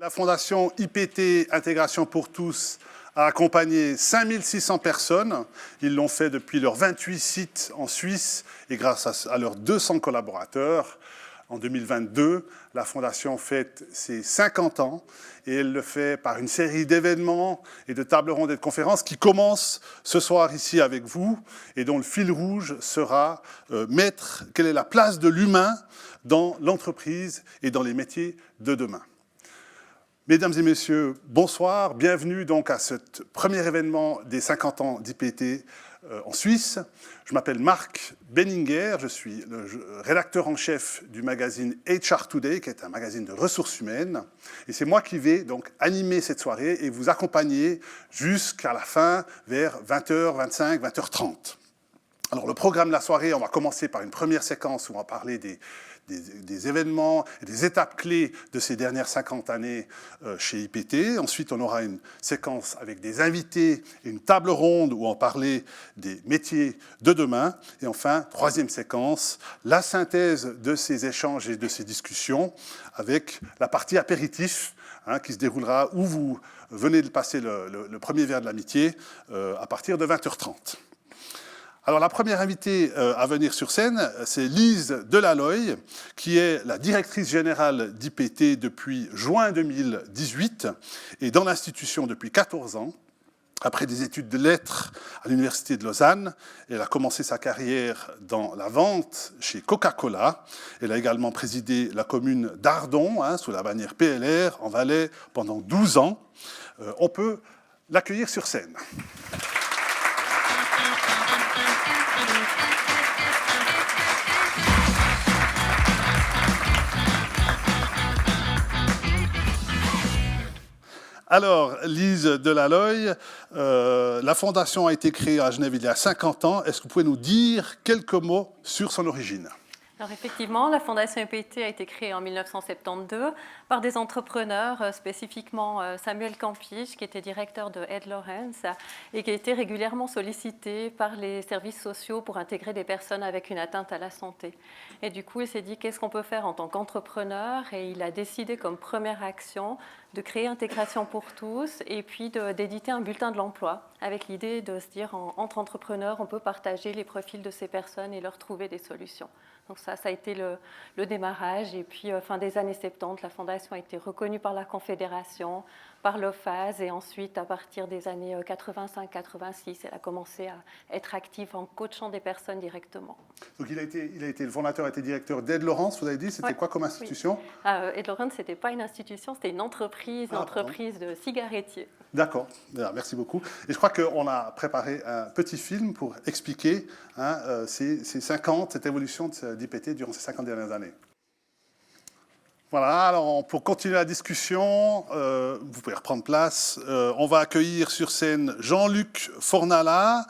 La Fondation IPT Intégration pour tous a accompagné 5600 personnes. Ils l'ont fait depuis leurs 28 sites en Suisse et grâce à leurs 200 collaborateurs. En 2022, la Fondation fête ses 50 ans et elle le fait par une série d'événements et de tables rondes et de conférences qui commencent ce soir ici avec vous et dont le fil rouge sera quelle est la place de l'humain dans l'entreprise et dans les métiers de demain. Mesdames et messieurs, bonsoir. Bienvenue donc à ce premier événement des 50 ans d'IPT en Suisse. Je m'appelle Marc Benninger, je suis le rédacteur en chef du magazine HR Today, qui est un magazine de ressources humaines. Et c'est moi qui vais donc animer cette soirée et vous accompagner jusqu'à la fin, vers 20h25, 20h30. Alors le programme de la soirée, on va commencer par une première séquence où on va parler des événements et des étapes clés de ces dernières 50 années chez IPT. Ensuite, on aura une séquence avec des invités et une table ronde où on va parler des métiers de demain. Et enfin, troisième séquence, la synthèse de ces échanges et de ces discussions avec la partie apéritif qui se déroulera où vous venez de passer le premier verre de l'amitié à partir de 20h30. Alors la première invitée à venir sur scène, c'est Lise Delaloy, qui est la directrice générale d'IPT depuis juin 2018 et dans l'institution depuis 14 ans. Après des études de lettres à l'Université de Lausanne, elle a commencé sa carrière dans la vente chez Coca-Cola. Elle a également présidé la commune d'Ardon, sous la bannière PLR, en Valais, pendant 12 ans. On peut l'accueillir sur scène. Alors, Lise Delaloy, la Fondation a été créée à Genève il y a 50 ans. Est-ce que vous pouvez nous dire quelques mots sur son origine ? Alors effectivement, la Fondation IPT a été créée en 1972 par des entrepreneurs, spécifiquement Samuel Campich, qui était directeur de Ed Lawrence et qui a été régulièrement sollicité par les services sociaux pour intégrer des personnes avec une atteinte à la santé. Et du coup, il s'est dit qu'est-ce qu'on peut faire en tant qu'entrepreneur et il a décidé comme première action de créer Intégration pour tous et puis d'éditer un bulletin de l'emploi avec l'idée de se dire entre entrepreneurs, on peut partager les profils de ces personnes et leur trouver des solutions. Donc ça a été le démarrage. Et puis, fin des années 70, la Fondation a été reconnue par la Confédération, par l'OFAS. Et ensuite, à partir des années 85-86, elle a commencé à être active en coachant des personnes directement. Donc le fondateur a été directeur d'Ed Lawrence, vous avez dit. C'était quoi comme institution ? Oui. Ed Lawrence, ce n'était pas une institution, c'était une entreprise de cigarettiers. D'accord, merci beaucoup. Et je crois qu'on a préparé un petit film pour expliquer cette évolution d'IPT durant ces 50 dernières années. Voilà, alors pour continuer la discussion, vous pouvez reprendre place. On va accueillir sur scène Jean-Luc Fornala,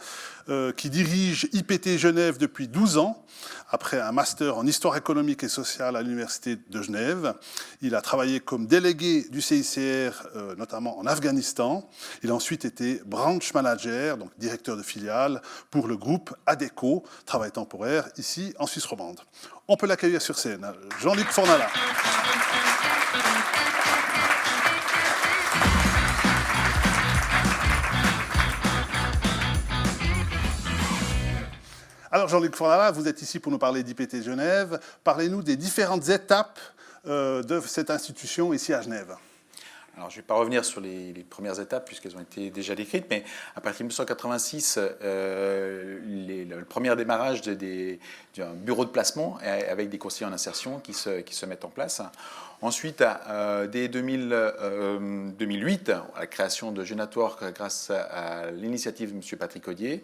qui dirige IPT Genève depuis 12 ans, après un master en histoire économique et sociale à l'Université de Genève. Il a travaillé comme délégué du CICR, notamment en Afghanistan. Il a ensuite été branch manager, donc directeur de filiale, pour le groupe ADECO, travail temporaire, ici en Suisse romande. On peut l'accueillir sur scène. Jean-Luc Fornala. Alors Jean-Luc Fornala, vous êtes ici pour nous parler d'IPT Genève. Parlez-nous des différentes étapes de cette institution ici à Genève. Alors, je ne vais pas revenir sur les premières étapes puisqu'elles ont été déjà décrites, mais à partir de 1986, le premier démarrage d'un bureau de placement avec des conseillers en insertion qui se mettent en place. Ensuite, dès 2008, la création de Genatoire grâce à l'initiative de M. Patrick Audier,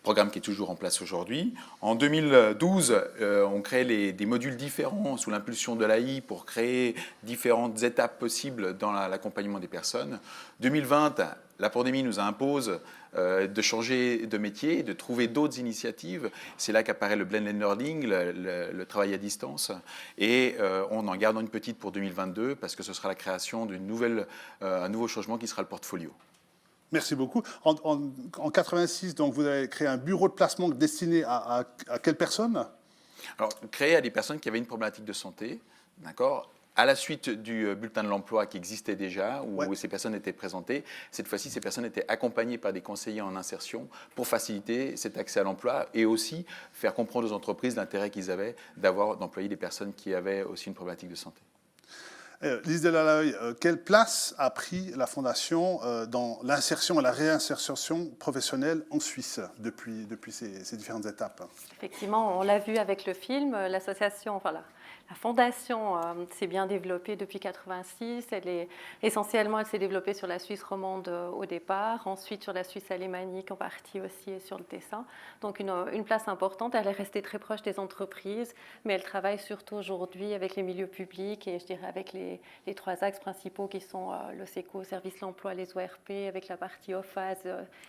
programme qui est toujours en place aujourd'hui. En 2012, on crée des modules différents sous l'impulsion de l'AI pour créer différentes étapes possibles dans l'accompagnement des personnes. 2020, la pandémie nous impose de changer de métier, de trouver d'autres initiatives. C'est là qu'apparaît le blended learning, le travail à distance. Et on en garde une petite pour 2022 parce que ce sera la création un nouveau changement qui sera le portfolio. Merci beaucoup. En 86, donc, vous avez créé un bureau de placement destiné à quelles personnes ? Alors, créé à des personnes qui avaient une problématique de santé, d'accord ? à la suite du bulletin de l'emploi qui existait déjà, où Ouais. ces personnes étaient présentées, cette fois-ci, ces personnes étaient accompagnées par des conseillers en insertion pour faciliter cet accès à l'emploi et aussi faire comprendre aux entreprises l'intérêt qu'ils avaient d'employer des personnes qui avaient aussi une problématique de santé. Lise Delaloy, quelle place a pris la Fondation dans l'insertion et la réinsertion professionnelle en Suisse depuis ces différentes étapes? Effectivement, on l'a vu avec le film, l'association, enfin la fondation s'est bien développée depuis 1986. Essentiellement, elle s'est développée sur la Suisse romande au départ, ensuite sur la Suisse alémanique en partie aussi et sur le Tessin. Donc une place importante. Elle est restée très proche des entreprises, mais elle travaille surtout aujourd'hui avec les milieux publics et je dirais avec les 3 axes principaux qui sont le SECO, Service de l'emploi, les ORP, avec la partie OFAS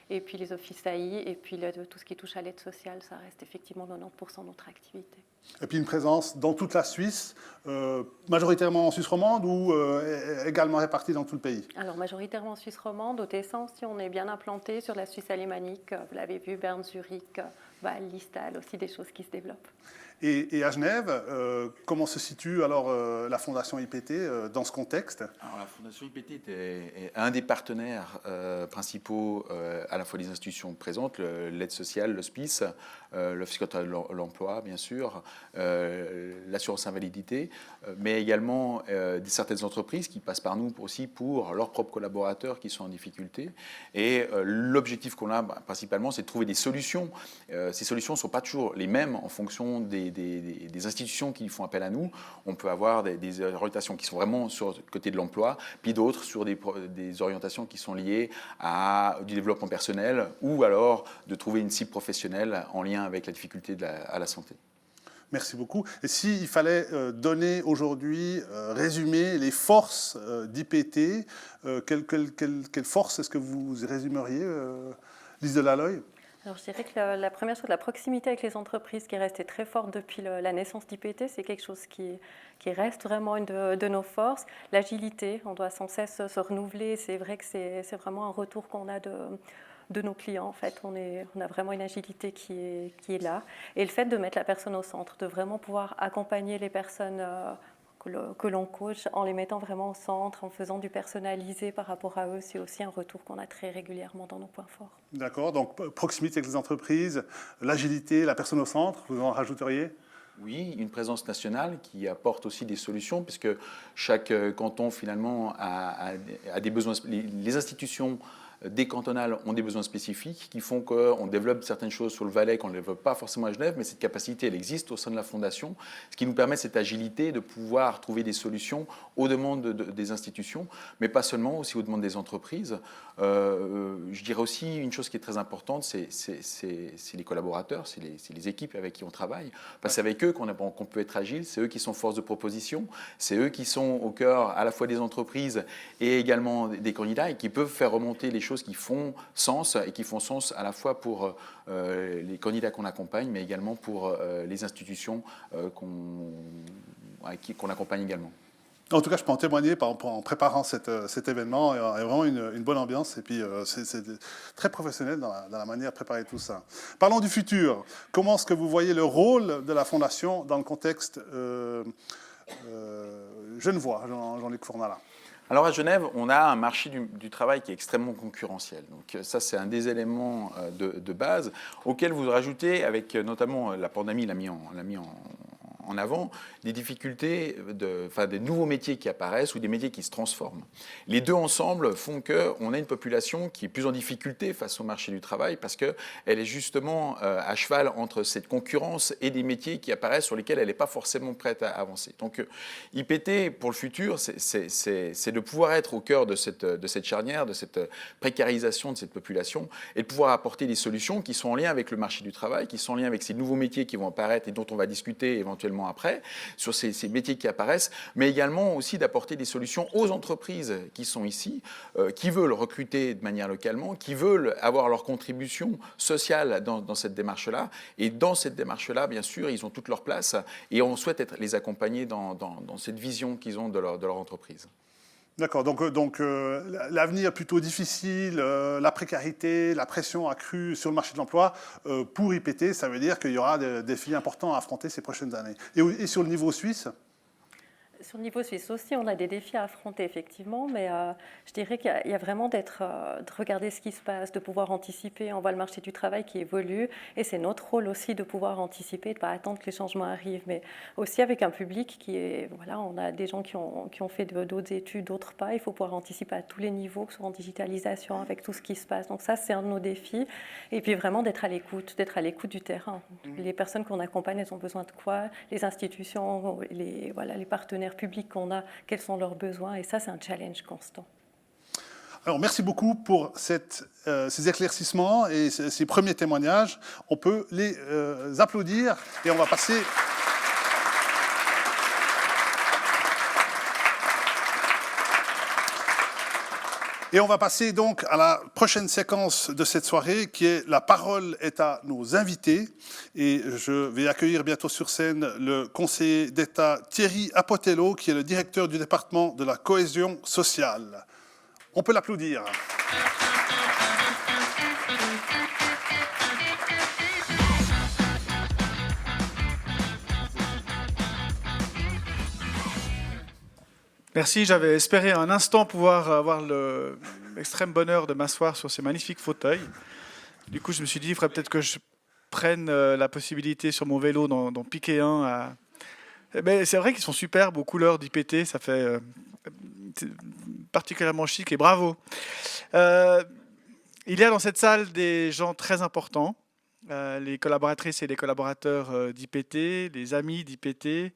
et puis les offices AI et puis tout ce qui touche à l'aide sociale, ça reste effectivement 90% de notre activité. Et puis une présence dans toute la Suisse, majoritairement en Suisse romande ou également répartie dans tout le pays? Alors majoritairement en Suisse romande, au Tessin aussi on est bien implanté sur la Suisse alémanique, vous l'avez vu, Berne, Zurich, Bâle, Liestal, aussi des choses qui se développent. Et à Genève, comment se situe alors la Fondation IPT dans ce contexte? Alors, la Fondation IPT est un des partenaires principaux à la fois des institutions présentes, l'aide sociale, l'hospice, l'Office cantonal de l'emploi, bien sûr, l'assurance invalidité, mais également certaines entreprises qui passent par nous aussi pour leurs propres collaborateurs qui sont en difficulté. Et l'objectif qu'on a principalement, c'est de trouver des solutions. Ces solutions ne sont pas toujours les mêmes en fonction des institutions qui font appel à nous. On peut avoir des orientations qui sont vraiment sur le côté de l'emploi, puis d'autres sur des orientations qui sont liées à du développement personnel ou alors de trouver une cible professionnelle en lien avec la difficulté à la santé. Merci beaucoup. Et s'il fallait donner aujourd'hui, résumer les forces d'IPT, quelles forces est-ce que vous résumeriez, Lise Delaloy? Alors je dirais que la première chose, la proximité avec les entreprises qui est restée très forte depuis la naissance d'IPT, c'est quelque chose qui reste vraiment une de nos forces. L'agilité, on doit sans cesse se renouveler. C'est vrai que c'est vraiment un retour qu'on a de nos clients. En fait, on a vraiment une agilité qui est là. Et le fait de mettre la personne au centre, de vraiment pouvoir accompagner les personnes que l'on coach en les mettant vraiment au centre, en faisant du personnalisé par rapport à eux, c'est aussi un retour qu'on a très régulièrement dans nos points forts. D'accord, donc proximité avec les entreprises, l'agilité, la personne au centre, vous en rajouteriez? Oui, une présence nationale qui apporte aussi des solutions, puisque chaque canton finalement a des besoins. Les institutions décantonales ont des besoins spécifiques qui font qu'on développe certaines choses sur le Valais qu'on ne développe pas forcément à Genève, mais cette capacité, elle existe au sein de la Fondation, ce qui nous permet cette agilité de pouvoir trouver des solutions aux demandes des institutions, mais pas seulement, aussi aux demandes des entreprises. Je dirais aussi une chose qui est très importante, c'est les collaborateurs, c'est les équipes avec qui on travaille, parce que c'est avec eux qu'on peut être agile, c'est eux qui sont force de proposition, c'est eux qui sont au cœur à la fois des entreprises et également des candidats et qui peuvent faire remonter les choses qui font sens et qui font sens à la fois pour les candidats qu'on accompagne, mais également pour les institutions qu'on accompagne également. En tout cas, je peux en témoigner en préparant cet événement. Il y a vraiment une bonne ambiance et puis c'est très professionnel dans la manière de préparer tout ça. Parlons du futur. Comment est-ce que vous voyez le rôle de la Fondation dans le contexte genevois, Jean-Luc Fournala? Alors à Genève, on a un marché du travail qui est extrêmement concurrentiel. Donc ça, c'est un des éléments de base auxquels vous rajoutez, avec notamment la pandémie l'a mis en avant, des difficultés, des nouveaux métiers qui apparaissent ou des métiers qui se transforment. Les deux ensemble font qu'on a une population qui est plus en difficulté face au marché du travail parce qu'elle est justement à cheval entre cette concurrence et des métiers qui apparaissent sur lesquels elle n'est pas forcément prête à avancer. Donc IPT, pour le futur, c'est de pouvoir être au cœur de cette charnière, de cette précarisation de cette population et de pouvoir apporter des solutions qui sont en lien avec le marché du travail, qui sont en lien avec ces nouveaux métiers qui vont apparaître et dont on va discuter éventuellement après, sur ces métiers qui apparaissent, mais également aussi d'apporter des solutions aux entreprises qui sont ici, qui veulent recruter de manière localement, qui veulent avoir leur contribution sociale dans cette démarche-là. Et dans cette démarche-là, bien sûr, ils ont toute leur place et on souhaite les accompagner dans cette vision qu'ils ont de leur entreprise. D'accord, donc l'avenir plutôt difficile, la précarité, la pression accrue sur le marché de l'emploi, pour IPT, ça veut dire qu'il y aura des défis importants à affronter ces prochaines années. Et sur le niveau suisse? Sur le niveau suisse aussi, on a des défis à affronter effectivement, mais je dirais qu'il y a vraiment de regarder ce qui se passe, de pouvoir anticiper. On voit le marché du travail qui évolue et c'est notre rôle aussi de pouvoir anticiper, de ne pas attendre que les changements arrivent, mais aussi avec un public qui est, voilà, on a des gens qui ont fait d'autres études, d'autres pas. Il faut pouvoir anticiper à tous les niveaux, que ce soit en digitalisation, avec tout ce qui se passe. Donc ça, c'est un de nos défis. Et puis vraiment d'être à l'écoute du terrain. Les personnes qu'on accompagne, elles ont besoin de quoi? Les institutions, les partenaires publics qu'on a, quels sont leurs besoins, et ça, c'est un challenge constant. Alors, merci beaucoup pour ces éclaircissements et ces premiers témoignages. On peut les applaudir et on va passer... Et on va passer donc à la prochaine séquence de cette soirée qui est la parole est à nos invités. Et je vais accueillir bientôt sur scène le conseiller d'État Thierry Apotello qui est le directeur du département de la cohésion sociale. On peut l'applaudir. Merci, j'avais espéré un instant pouvoir avoir l'extrême bonheur de m'asseoir sur ces magnifiques fauteuils. Du coup, je me suis dit, il faudrait peut-être que je prenne la possibilité sur mon vélo d'en piquer un. Mais c'est vrai qu'ils sont superbes aux couleurs d'IPT, ça fait particulièrement chic et bravo. Il y a dans cette salle des gens très importants, les collaboratrices et les collaborateurs d'IPT, les amis d'IPT,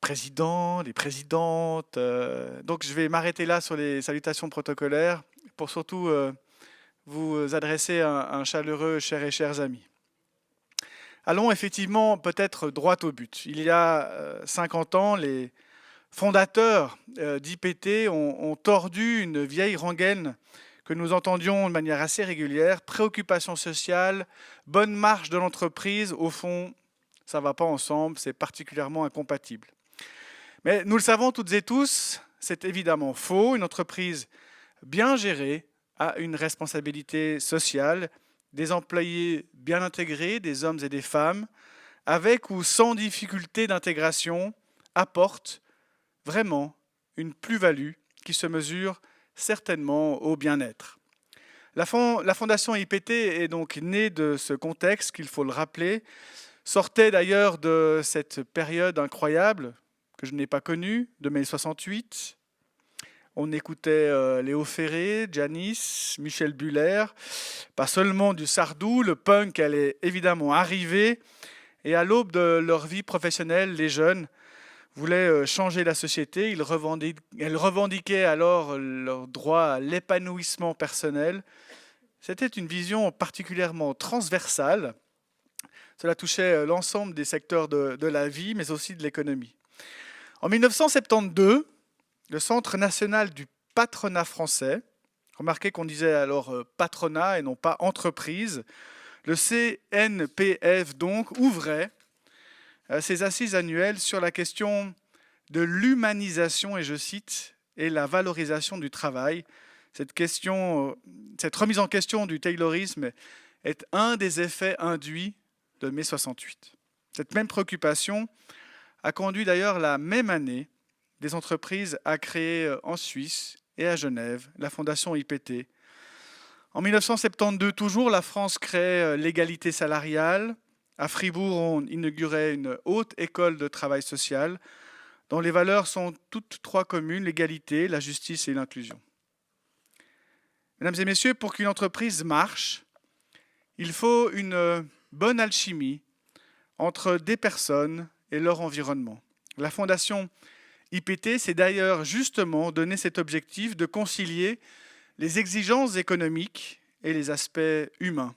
présidents, les présidentes. Donc je vais m'arrêter là sur les salutations protocolaires pour surtout vous adresser un chaleureux chers amis. Allons effectivement peut-être droit au but. Il y a 50 ans, les fondateurs d'IPT ont tordu une vieille rengaine que nous entendions de manière assez régulière. Préoccupation sociale, bonne marche de l'entreprise, au fond, ça ne va pas ensemble, c'est particulièrement incompatible. Mais nous le savons toutes et tous, c'est évidemment faux. Une entreprise bien gérée a une responsabilité sociale, des employés bien intégrés, des hommes et des femmes, avec ou sans difficulté d'intégration, apporte vraiment une plus-value qui se mesure certainement au bien-être. La fondation IPT est donc née de ce contexte, qu'il faut le rappeler, sortait d'ailleurs de cette période incroyable que je n'ai pas connue, de mai 68. On écoutait Léo Ferré, Janis, Michel Buller, pas seulement du Sardou, le punk allait évidemment arriver, et à l'aube de leur vie professionnelle, les jeunes voulaient changer la société. Elles revendiquaient alors leur droit à l'épanouissement personnel. C'était une vision particulièrement transversale. Cela touchait l'ensemble des secteurs de la vie, mais aussi de l'économie. En 1972, le Centre national du patronat français, remarquez qu'on disait alors patronat et non pas entreprise, le CNPF donc ouvrait ses assises annuelles sur la question de l'humanisation, et je cite, et la valorisation du travail. Cette remise en question du taylorisme est un des effets induits de mai 68. Cette même préoccupation a conduit d'ailleurs la même année des entreprises à créer en Suisse et à Genève la fondation IPT. En 1972, toujours, la France crée l'égalité salariale. À Fribourg, on inaugurait une haute école de travail social dont les valeurs sont toutes trois communes, l'égalité, la justice et l'inclusion. Mesdames et messieurs, pour qu'une entreprise marche, il faut une bonne alchimie entre des personnes et leur environnement. La fondation IPT s'est d'ailleurs justement donné cet objectif de concilier les exigences économiques et les aspects humains.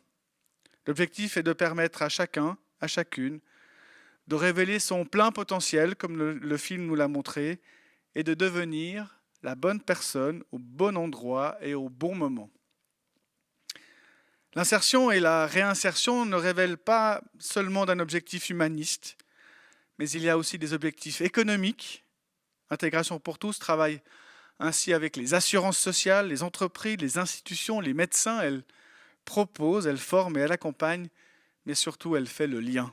L'objectif est de permettre à chacun, à chacune, de révéler son plein potentiel, comme le film nous l'a montré, et de devenir la bonne personne au bon endroit et au bon moment. L'insertion et la réinsertion ne révèlent pas seulement d'un objectif humaniste, mais il y a aussi des objectifs économiques. Intégration pour tous travaille ainsi avec les assurances sociales, les entreprises, les institutions, les médecins. Elle propose, elle forme et elle accompagne, mais surtout elle fait le lien.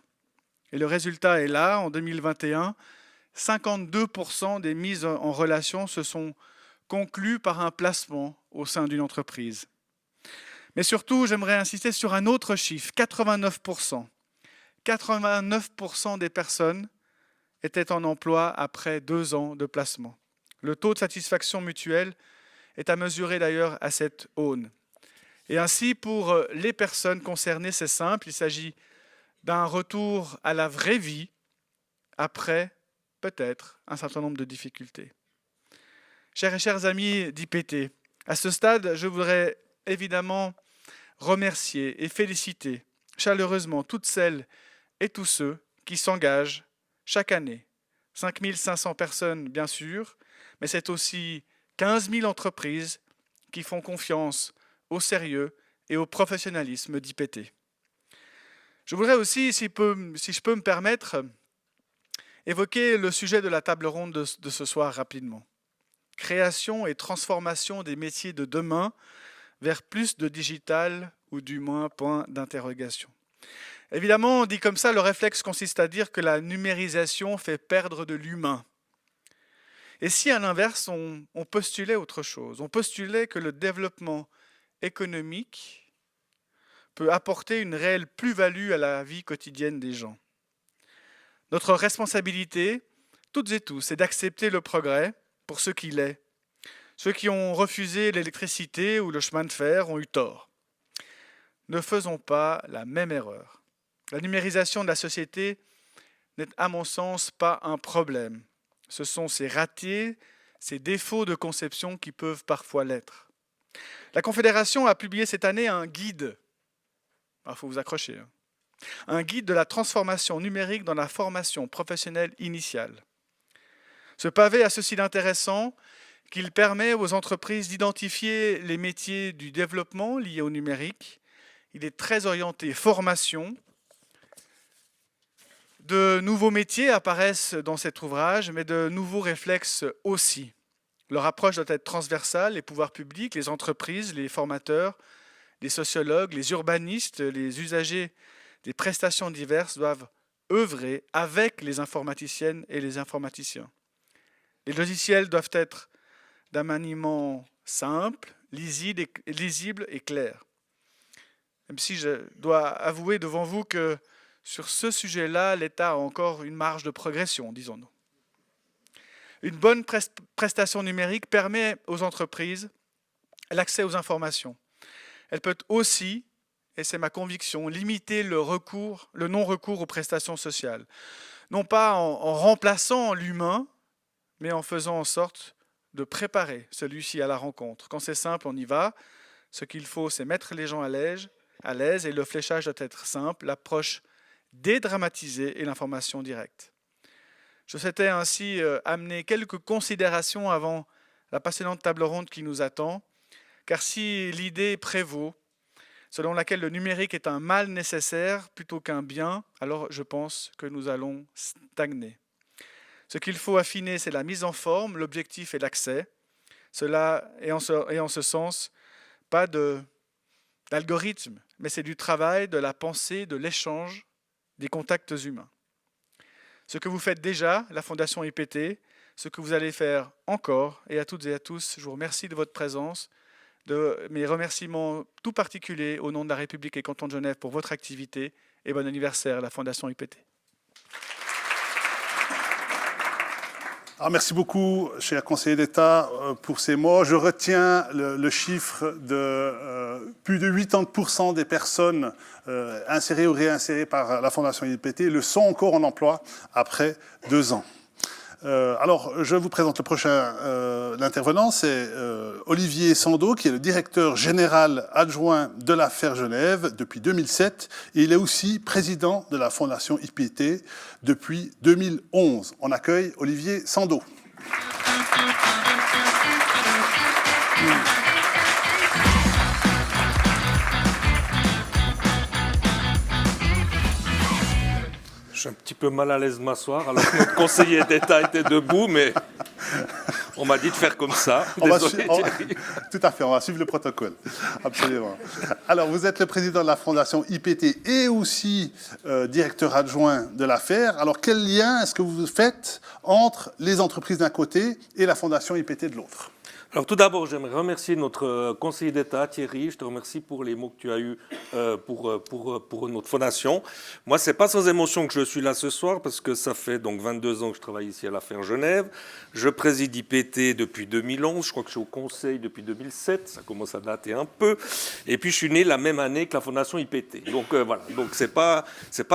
Et le résultat est là, en 2021, 52% des mises en relation se sont conclues par un placement au sein d'une entreprise. Mais surtout, j'aimerais insister sur un autre chiffre, 89%. 89% des personnes étaient en emploi après 2 ans de placement. Le taux de satisfaction mutuelle est à mesurer d'ailleurs à cette aune. Et ainsi, pour les personnes concernées, c'est simple, il s'agit d'un retour à la vraie vie après peut-être un certain nombre de difficultés. Chers et chers amis d'IPT, à ce stade, je voudrais évidemment remercier et féliciter chaleureusement toutes celles et tous ceux qui s'engagent chaque année. 5500 personnes, bien sûr, mais c'est aussi 15 000 entreprises qui font confiance au sérieux et au professionnalisme d'IPT. Je voudrais aussi, si je peux me permettre, évoquer le sujet de la table ronde de ce soir rapidement. Création et transformation des métiers de demain vers plus de digital ou du moins point d'interrogation. Évidemment, dit comme ça, le réflexe consiste à dire que la numérisation fait perdre de l'humain. Et si à l'inverse, on postulait autre chose, on postulait que le développement économique peut apporter une réelle plus-value à la vie quotidienne des gens. Notre responsabilité, toutes et tous, c'est d'accepter le progrès pour ce qu'il est. Ceux qui ont refusé l'électricité ou le chemin de fer ont eu tort. Ne faisons pas la même erreur. La numérisation de la société n'est, à mon sens, pas un problème. Ce sont ces ratés, ces défauts de conception qui peuvent parfois l'être. La Confédération a publié cette année un guide. Il faut vous accrocher. Un guide de la transformation numérique dans la formation professionnelle initiale. Ce pavé a ceci d'intéressant qu'il permet aux entreprises d'identifier les métiers du développement liés au numérique. Il est très orienté formation. De nouveaux métiers apparaissent dans cet ouvrage, mais de nouveaux réflexes aussi. Leur approche doit être transversale, les pouvoirs publics, les entreprises, les formateurs, les sociologues, les urbanistes, les usagers des prestations diverses doivent œuvrer avec les informaticiennes et les informaticiens. Les logiciels doivent être d'un maniement simple, lisible et clair. Même si je dois avouer devant vous que sur ce sujet-là, l'État a encore une marge de progression, disons-nous. Une bonne prestation numérique permet aux entreprises l'accès aux informations. Elle peut aussi, et c'est ma conviction, limiter le non-recours aux prestations sociales. Non pas en remplaçant l'humain, mais en faisant en sorte de préparer celui-ci à la rencontre. Quand c'est simple, on y va. Ce qu'il faut, c'est mettre les gens à l'aise et le fléchage doit être simple, l'approche dédramatisée et l'information directe. Je souhaitais ainsi amener quelques considérations avant la passionnante table ronde qui nous attend, car si l'idée prévaut, selon laquelle le numérique est un mal nécessaire plutôt qu'un bien, alors je pense que nous allons stagner. Ce qu'il faut affiner, c'est la mise en forme, l'objectif et l'accès. Cela est en ce sens pas d'algorithme, mais c'est du travail, de la pensée, de l'échange, des contacts humains. Ce que vous faites déjà, la Fondation IPT, ce que vous allez faire encore, et à toutes et à tous, je vous remercie de votre présence, de mes remerciements tout particuliers au nom de la République et Canton de Genève pour votre activité, et bon anniversaire à la Fondation IPT. Alors, merci beaucoup, cher conseiller d'État, pour ces mots. Je retiens le chiffre de plus de 80% des personnes insérées ou réinsérées par la Fondation IPT le sont encore en emploi après 2 ans. Alors, je vous présente le prochain intervenant, c'est Olivier Sandeau, qui est le directeur général adjoint de l'affaire Genève depuis 2007, et il est aussi président de la Fondation IPT depuis 2011. On accueille Olivier Sandeau. Je suis un petit peu mal à l'aise de m'asseoir, alors que notre conseiller d'État était debout, mais On m'a dit de faire comme ça. On va Désolé, Thierry. Tout à fait, on va suivre le protocole. Absolument. Alors, vous êtes le président de la Fondation IPT et aussi directeur adjoint de l'affaire. Alors, quel lien est-ce que vous faites entre les entreprises d'un côté et la Fondation IPT de l'autre? Alors tout d'abord, j'aimerais remercier notre conseiller d'État, Thierry. Je te remercie pour les mots que tu as eus pour notre fondation. Moi, ce n'est pas sans émotion que je suis là ce soir, parce que ça fait donc 22 ans que je travaille ici à l'affaire Genève. Je préside IPT depuis 2011. Je crois que je suis au conseil depuis 2007. Ça commence à dater un peu. Et puis, je suis né la même année que la fondation IPT. Donc voilà. Donc c'est pas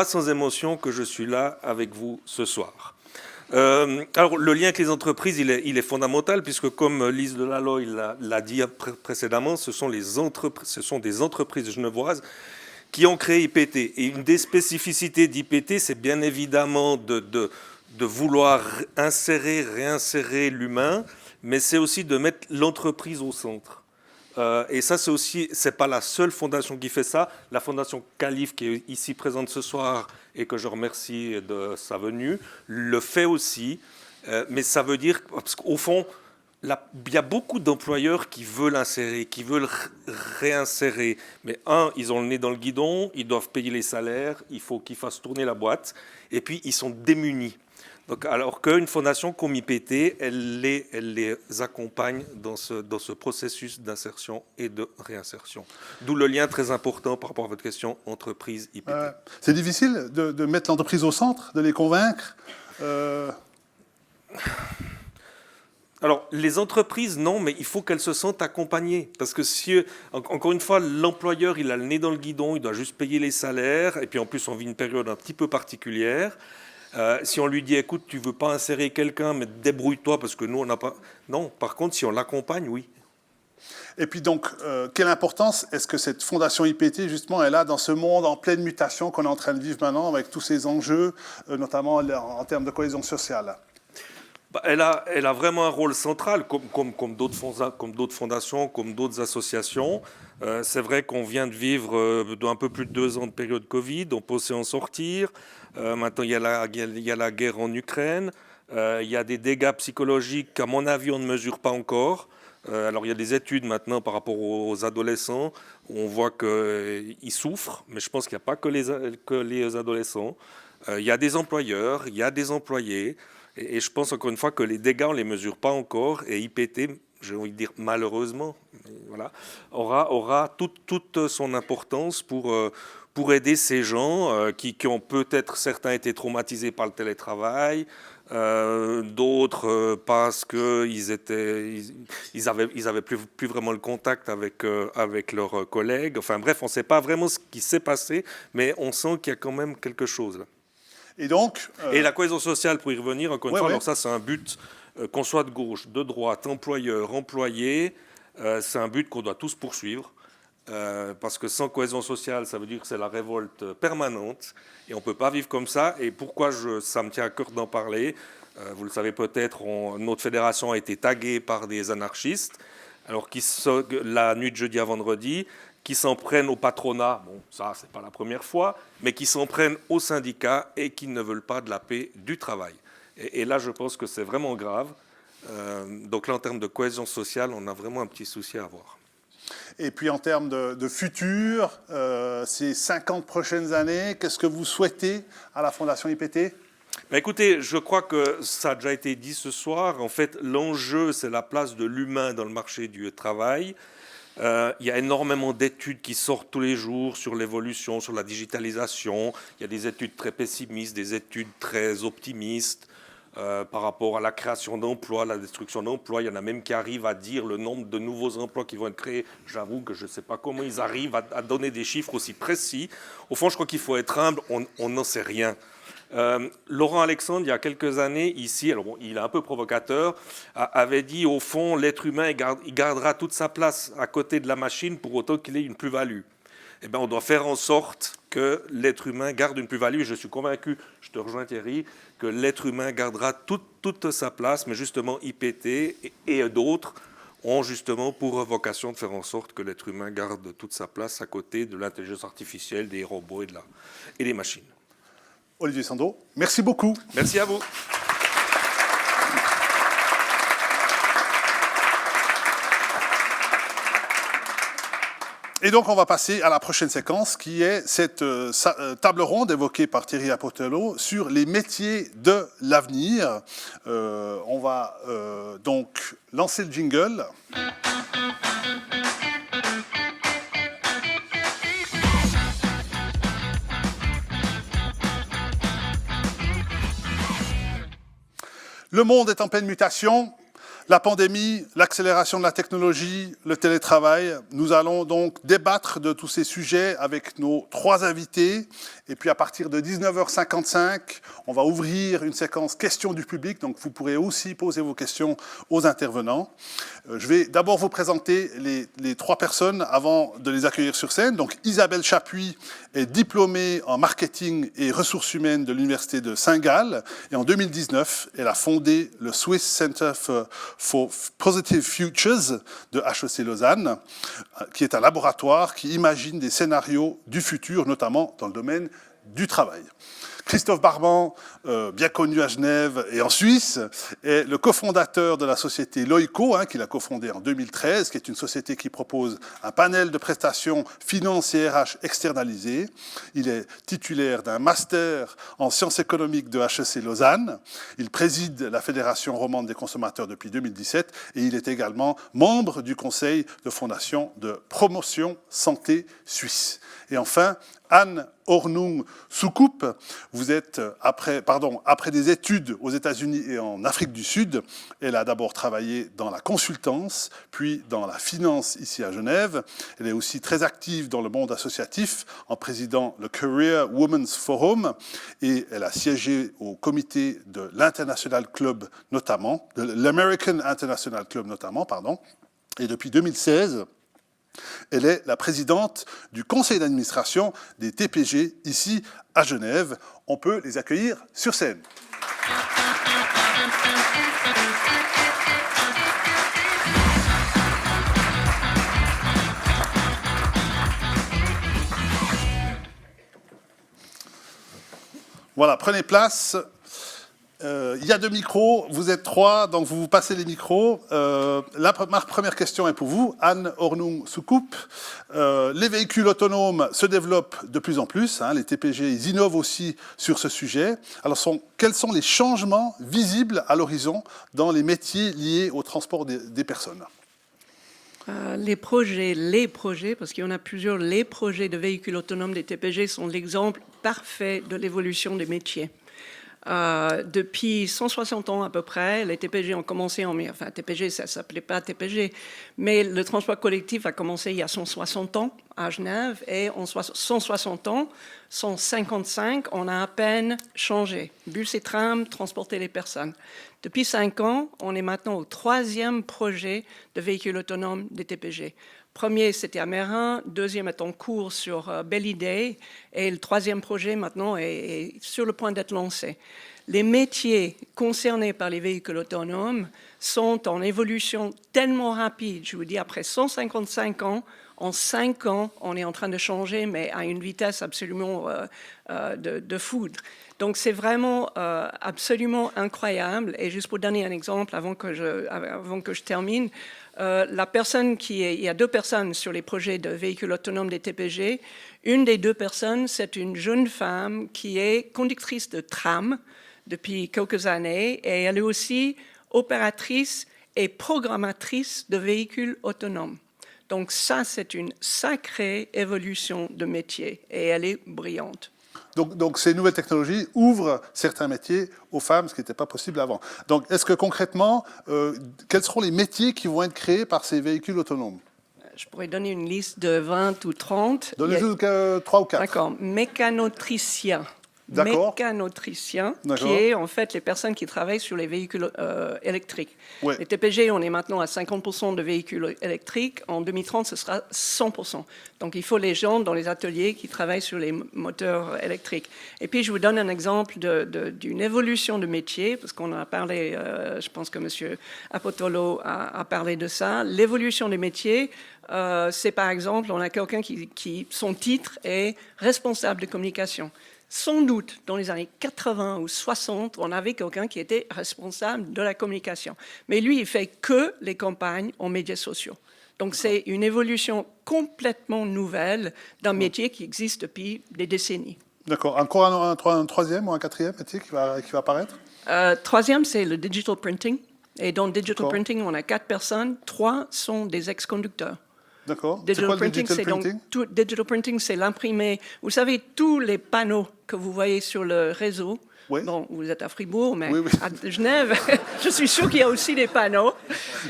sans émotion que je suis là avec vous ce soir. Alors, le lien avec les entreprises, il est fondamental, puisque comme Lise Delalloy l'a dit précédemment, ce sont des entreprises genevoises qui ont créé IPT. Et une des spécificités d'IPT, c'est bien évidemment de vouloir réinsérer l'humain, mais c'est aussi de mettre l'entreprise au centre. Et ça, c'est pas la seule fondation qui fait ça. La fondation Calif, qui est ici présente ce soir et que je remercie de sa venue, le fait aussi. Mais ça veut dire, parce qu'au fond, il y a beaucoup d'employeurs qui veulent insérer, qui veulent réinsérer. Mais ils ont le nez dans le guidon, ils doivent payer les salaires, il faut qu'ils fassent tourner la boîte. Et puis, ils sont démunis. Donc, alors qu'une fondation comme IPT, elle les accompagne dans ce processus d'insertion et de réinsertion. D'où le lien très important par rapport à votre question entreprise-IPT. C'est difficile de mettre l'entreprise au centre, de les convaincre Alors, les entreprises, non, mais il faut qu'elles se sentent accompagnées. Parce que si, encore une fois, l'employeur, il a le nez dans le guidon, il doit juste payer les salaires, et puis en plus, on vit une période un petit peu particulière. Si on lui dit, écoute, tu ne veux pas insérer quelqu'un, mais débrouille-toi parce que nous, on n'a pas... Non, par contre, si on l'accompagne, oui. Et puis donc, quelle importance est-ce que cette fondation IPT, justement, elle a dans ce monde en pleine mutation qu'on est en train de vivre maintenant, avec tous ces enjeux, notamment en termes de cohésion sociale? Elle a vraiment un rôle central, comme d'autres fondations, comme d'autres associations. C'est vrai qu'on vient de vivre un peu plus de 2 ans de période Covid, on peut aussi en sortir. Maintenant, il y a la guerre en Ukraine. Il y a des dégâts psychologiques qu'à mon avis, on ne mesure pas encore. Alors, il y a des études maintenant par rapport aux adolescents où on voit qu'ils souffrent, mais je pense qu'il n'y a pas que les adolescents. Il y a des employeurs, il y a des employés. Et je pense encore une fois que les dégâts, on ne les mesure pas encore. Et IPT, j'ai envie de dire malheureusement, voilà, aura toute son importance pour aider ces gens qui ont peut-être, certains été traumatisés par le télétravail, d'autres parce qu'ils avaient plus vraiment le contact avec leurs collègues. Enfin bref, on ne sait pas vraiment ce qui s'est passé, mais on sent qu'il y a quand même quelque chose là. Et donc... Et la cohésion sociale, pour y revenir, encore une fois, alors ça c'est un but, qu'on soit de gauche, de droite, employeur, employé, c'est un but qu'on doit tous poursuivre, parce que sans cohésion sociale, ça veut dire que c'est la révolte permanente, et on ne peut pas vivre comme ça. Et pourquoi ça me tient à cœur d'en parler, vous le savez peut-être, notre fédération a été taguée par des anarchistes, alors la nuit de jeudi à vendredi, qui s'en prennent au patronat, bon, ça, c'est pas la première fois, mais qui s'en prennent aux syndicats et qui ne veulent pas de la paix du travail. Et là, je pense que c'est vraiment grave. Donc là, en termes de cohésion sociale, on a vraiment un petit souci à avoir. Et puis, en termes de futur, ces 50 prochaines années, qu'est-ce que vous souhaitez à la Fondation IPT ? Écoutez, je crois que ça a déjà été dit ce soir. En fait, l'enjeu, c'est la place de l'humain dans le marché du travail. Il y a énormément d'études qui sortent tous les jours sur l'évolution, sur la digitalisation. Il y a des études très pessimistes, des études très optimistes par rapport à la création d'emplois, la destruction d'emplois. Il y en a même qui arrivent à dire le nombre de nouveaux emplois qui vont être créés. J'avoue que je ne sais pas comment ils arrivent à donner des chiffres aussi précis. Au fond, je crois qu'il faut être humble, on n'en sait rien. Laurent Alexandre, il y a quelques années, ici, alors bon, il est un peu provocateur, avait dit au fond, l'être humain il gardera toute sa place à côté de la machine pour autant qu'il ait une plus-value. Eh bien, on doit faire en sorte que l'être humain garde une plus-value. Je suis convaincu, je te rejoins Thierry, que l'être humain gardera toute sa place, mais justement IPT et d'autres ont justement pour vocation de faire en sorte que l'être humain garde toute sa place à côté de l'intelligence artificielle, des robots et des machines. Olivier Sando, merci beaucoup. Merci à vous. Et donc, on va passer à la prochaine séquence, qui est cette table ronde évoquée par Thierry Apotello sur les métiers de l'avenir. On va donc lancer le jingle. Le monde est en pleine mutation. La pandémie, l'accélération de la technologie, le télétravail. Nous allons donc débattre de tous ces sujets avec nos 3 invités. Et puis à partir de 19h55, on va ouvrir une séquence questions du public. Donc vous pourrez aussi poser vos questions aux intervenants. Je vais d'abord vous présenter les 3 personnes avant de les accueillir sur scène. Donc Isabelle Chapuis est diplômée en marketing et ressources humaines de l'Université de Saint-Gall. Et en 2019, elle a fondé le Swiss Center for Positive Futures de HEC Lausanne, qui est un laboratoire qui imagine des scénarios du futur, notamment dans le domaine du travail. Christophe Barban, bien connu à Genève et en Suisse, est le cofondateur de la société Loico, qu'il a cofondée en 2013, qui est une société qui propose un panel de prestations finances et RH externalisées. Il est titulaire d'un master en sciences économiques de HEC Lausanne. Il préside la Fédération romande des consommateurs depuis 2017 et il est également membre du conseil de fondation de promotion santé suisse. Et enfin, Anne Ornung Soukup, vous êtes, après des études aux États-Unis et en Afrique du Sud, elle a d'abord travaillé dans la consultance, puis dans la finance ici à Genève. Elle est aussi très active dans le monde associatif en présidant le Career Women's Forum et elle a siégé au comité de l'International Club notamment, de l'American International Club notamment, pardon. Et depuis 2016, elle est la présidente du conseil d'administration des TPG ici à Genève. On peut les accueillir sur scène. Voilà, prenez place. Il y a 2 micros, vous êtes 3, donc vous vous passez les micros. Ma première question est pour vous, Anne Ornung Soukup. Les véhicules autonomes se développent de plus en plus, les TPG, ils innovent aussi sur ce sujet. Alors, quels sont les changements visibles à l'horizon dans les métiers liés au transport des personnes ? Les projets, parce qu'il y en a plusieurs, les projets de véhicules autonomes des TPG sont l'exemple parfait de l'évolution des métiers. Depuis 160 ans à peu près, les TPG ont commencé TPG, ça ne s'appelait pas TPG, mais le transport collectif a commencé il y a 160 ans à Genève et en 160 ans, 155, on a à peine changé. Bus et tram, transporter les personnes. Depuis 5 ans, on est maintenant au 3e projet de véhicules autonomes des TPG. Premier, c'était à Mérin, 2e est en cours sur Belle-Idée, et le 3e projet maintenant est sur le point d'être lancé. Les métiers concernés par les véhicules autonomes sont en évolution tellement rapide. Je vous dis, après 155 ans, en 5 ans, on est en train de changer, mais à une vitesse absolument de foudre. Donc, c'est vraiment absolument incroyable. Et juste pour donner un exemple, avant que je termine, il y a 2 personnes sur les projets de véhicules autonomes des TPG. Une des 2 personnes, c'est une jeune femme qui est conductrice de tram depuis quelques années et elle est aussi opératrice et programmatrice de véhicules autonomes. Donc ça, c'est une sacrée évolution de métier et elle est brillante. Donc ces nouvelles technologies ouvrent certains métiers aux femmes, ce qui n'était pas possible avant. Donc est-ce que concrètement, quels seront les métiers qui vont être créés par ces véhicules autonomes ? Je pourrais donner une liste de 20 ou 30. Donnez-nous 3 ou 4. D'accord. Mécanotricien. D'accord. Mécanotricien, D'accord. qui est en fait les personnes qui travaillent sur les véhicules électriques. Ouais. Les TPG, on est maintenant à 50% de véhicules électriques. En 2030, ce sera 100%. Donc, il faut les gens dans les ateliers qui travaillent sur les moteurs électriques. Et puis, je vous donne un exemple d'une évolution de métier, parce qu'on a parlé, je pense que M. Apotello a parlé de ça. L'évolution des métiers, c'est par exemple, on a quelqu'un qui, son titre est responsable de communication. Sans doute, dans les années 80 ou 60, on avait quelqu'un qui était responsable de la communication. Mais lui, il fait que les campagnes en médias sociaux. Donc c'est une évolution complètement nouvelle d'un métier qui existe depuis des décennies. D'accord. Encore un troisième ou un quatrième métier qui va apparaître? Troisième, c'est le digital printing. Et dans le digital D'accord. printing, on a 4 personnes, 3 sont des ex-conducteurs. D'accord. C'est quoi le digital printing? Digital printing, c'est l'imprimer. Vous savez, tous les panneaux que vous voyez sur le réseau. Oui. Bon, vous êtes à Fribourg, mais Oui, oui. à Genève, je suis sûr qu'il y a aussi des panneaux.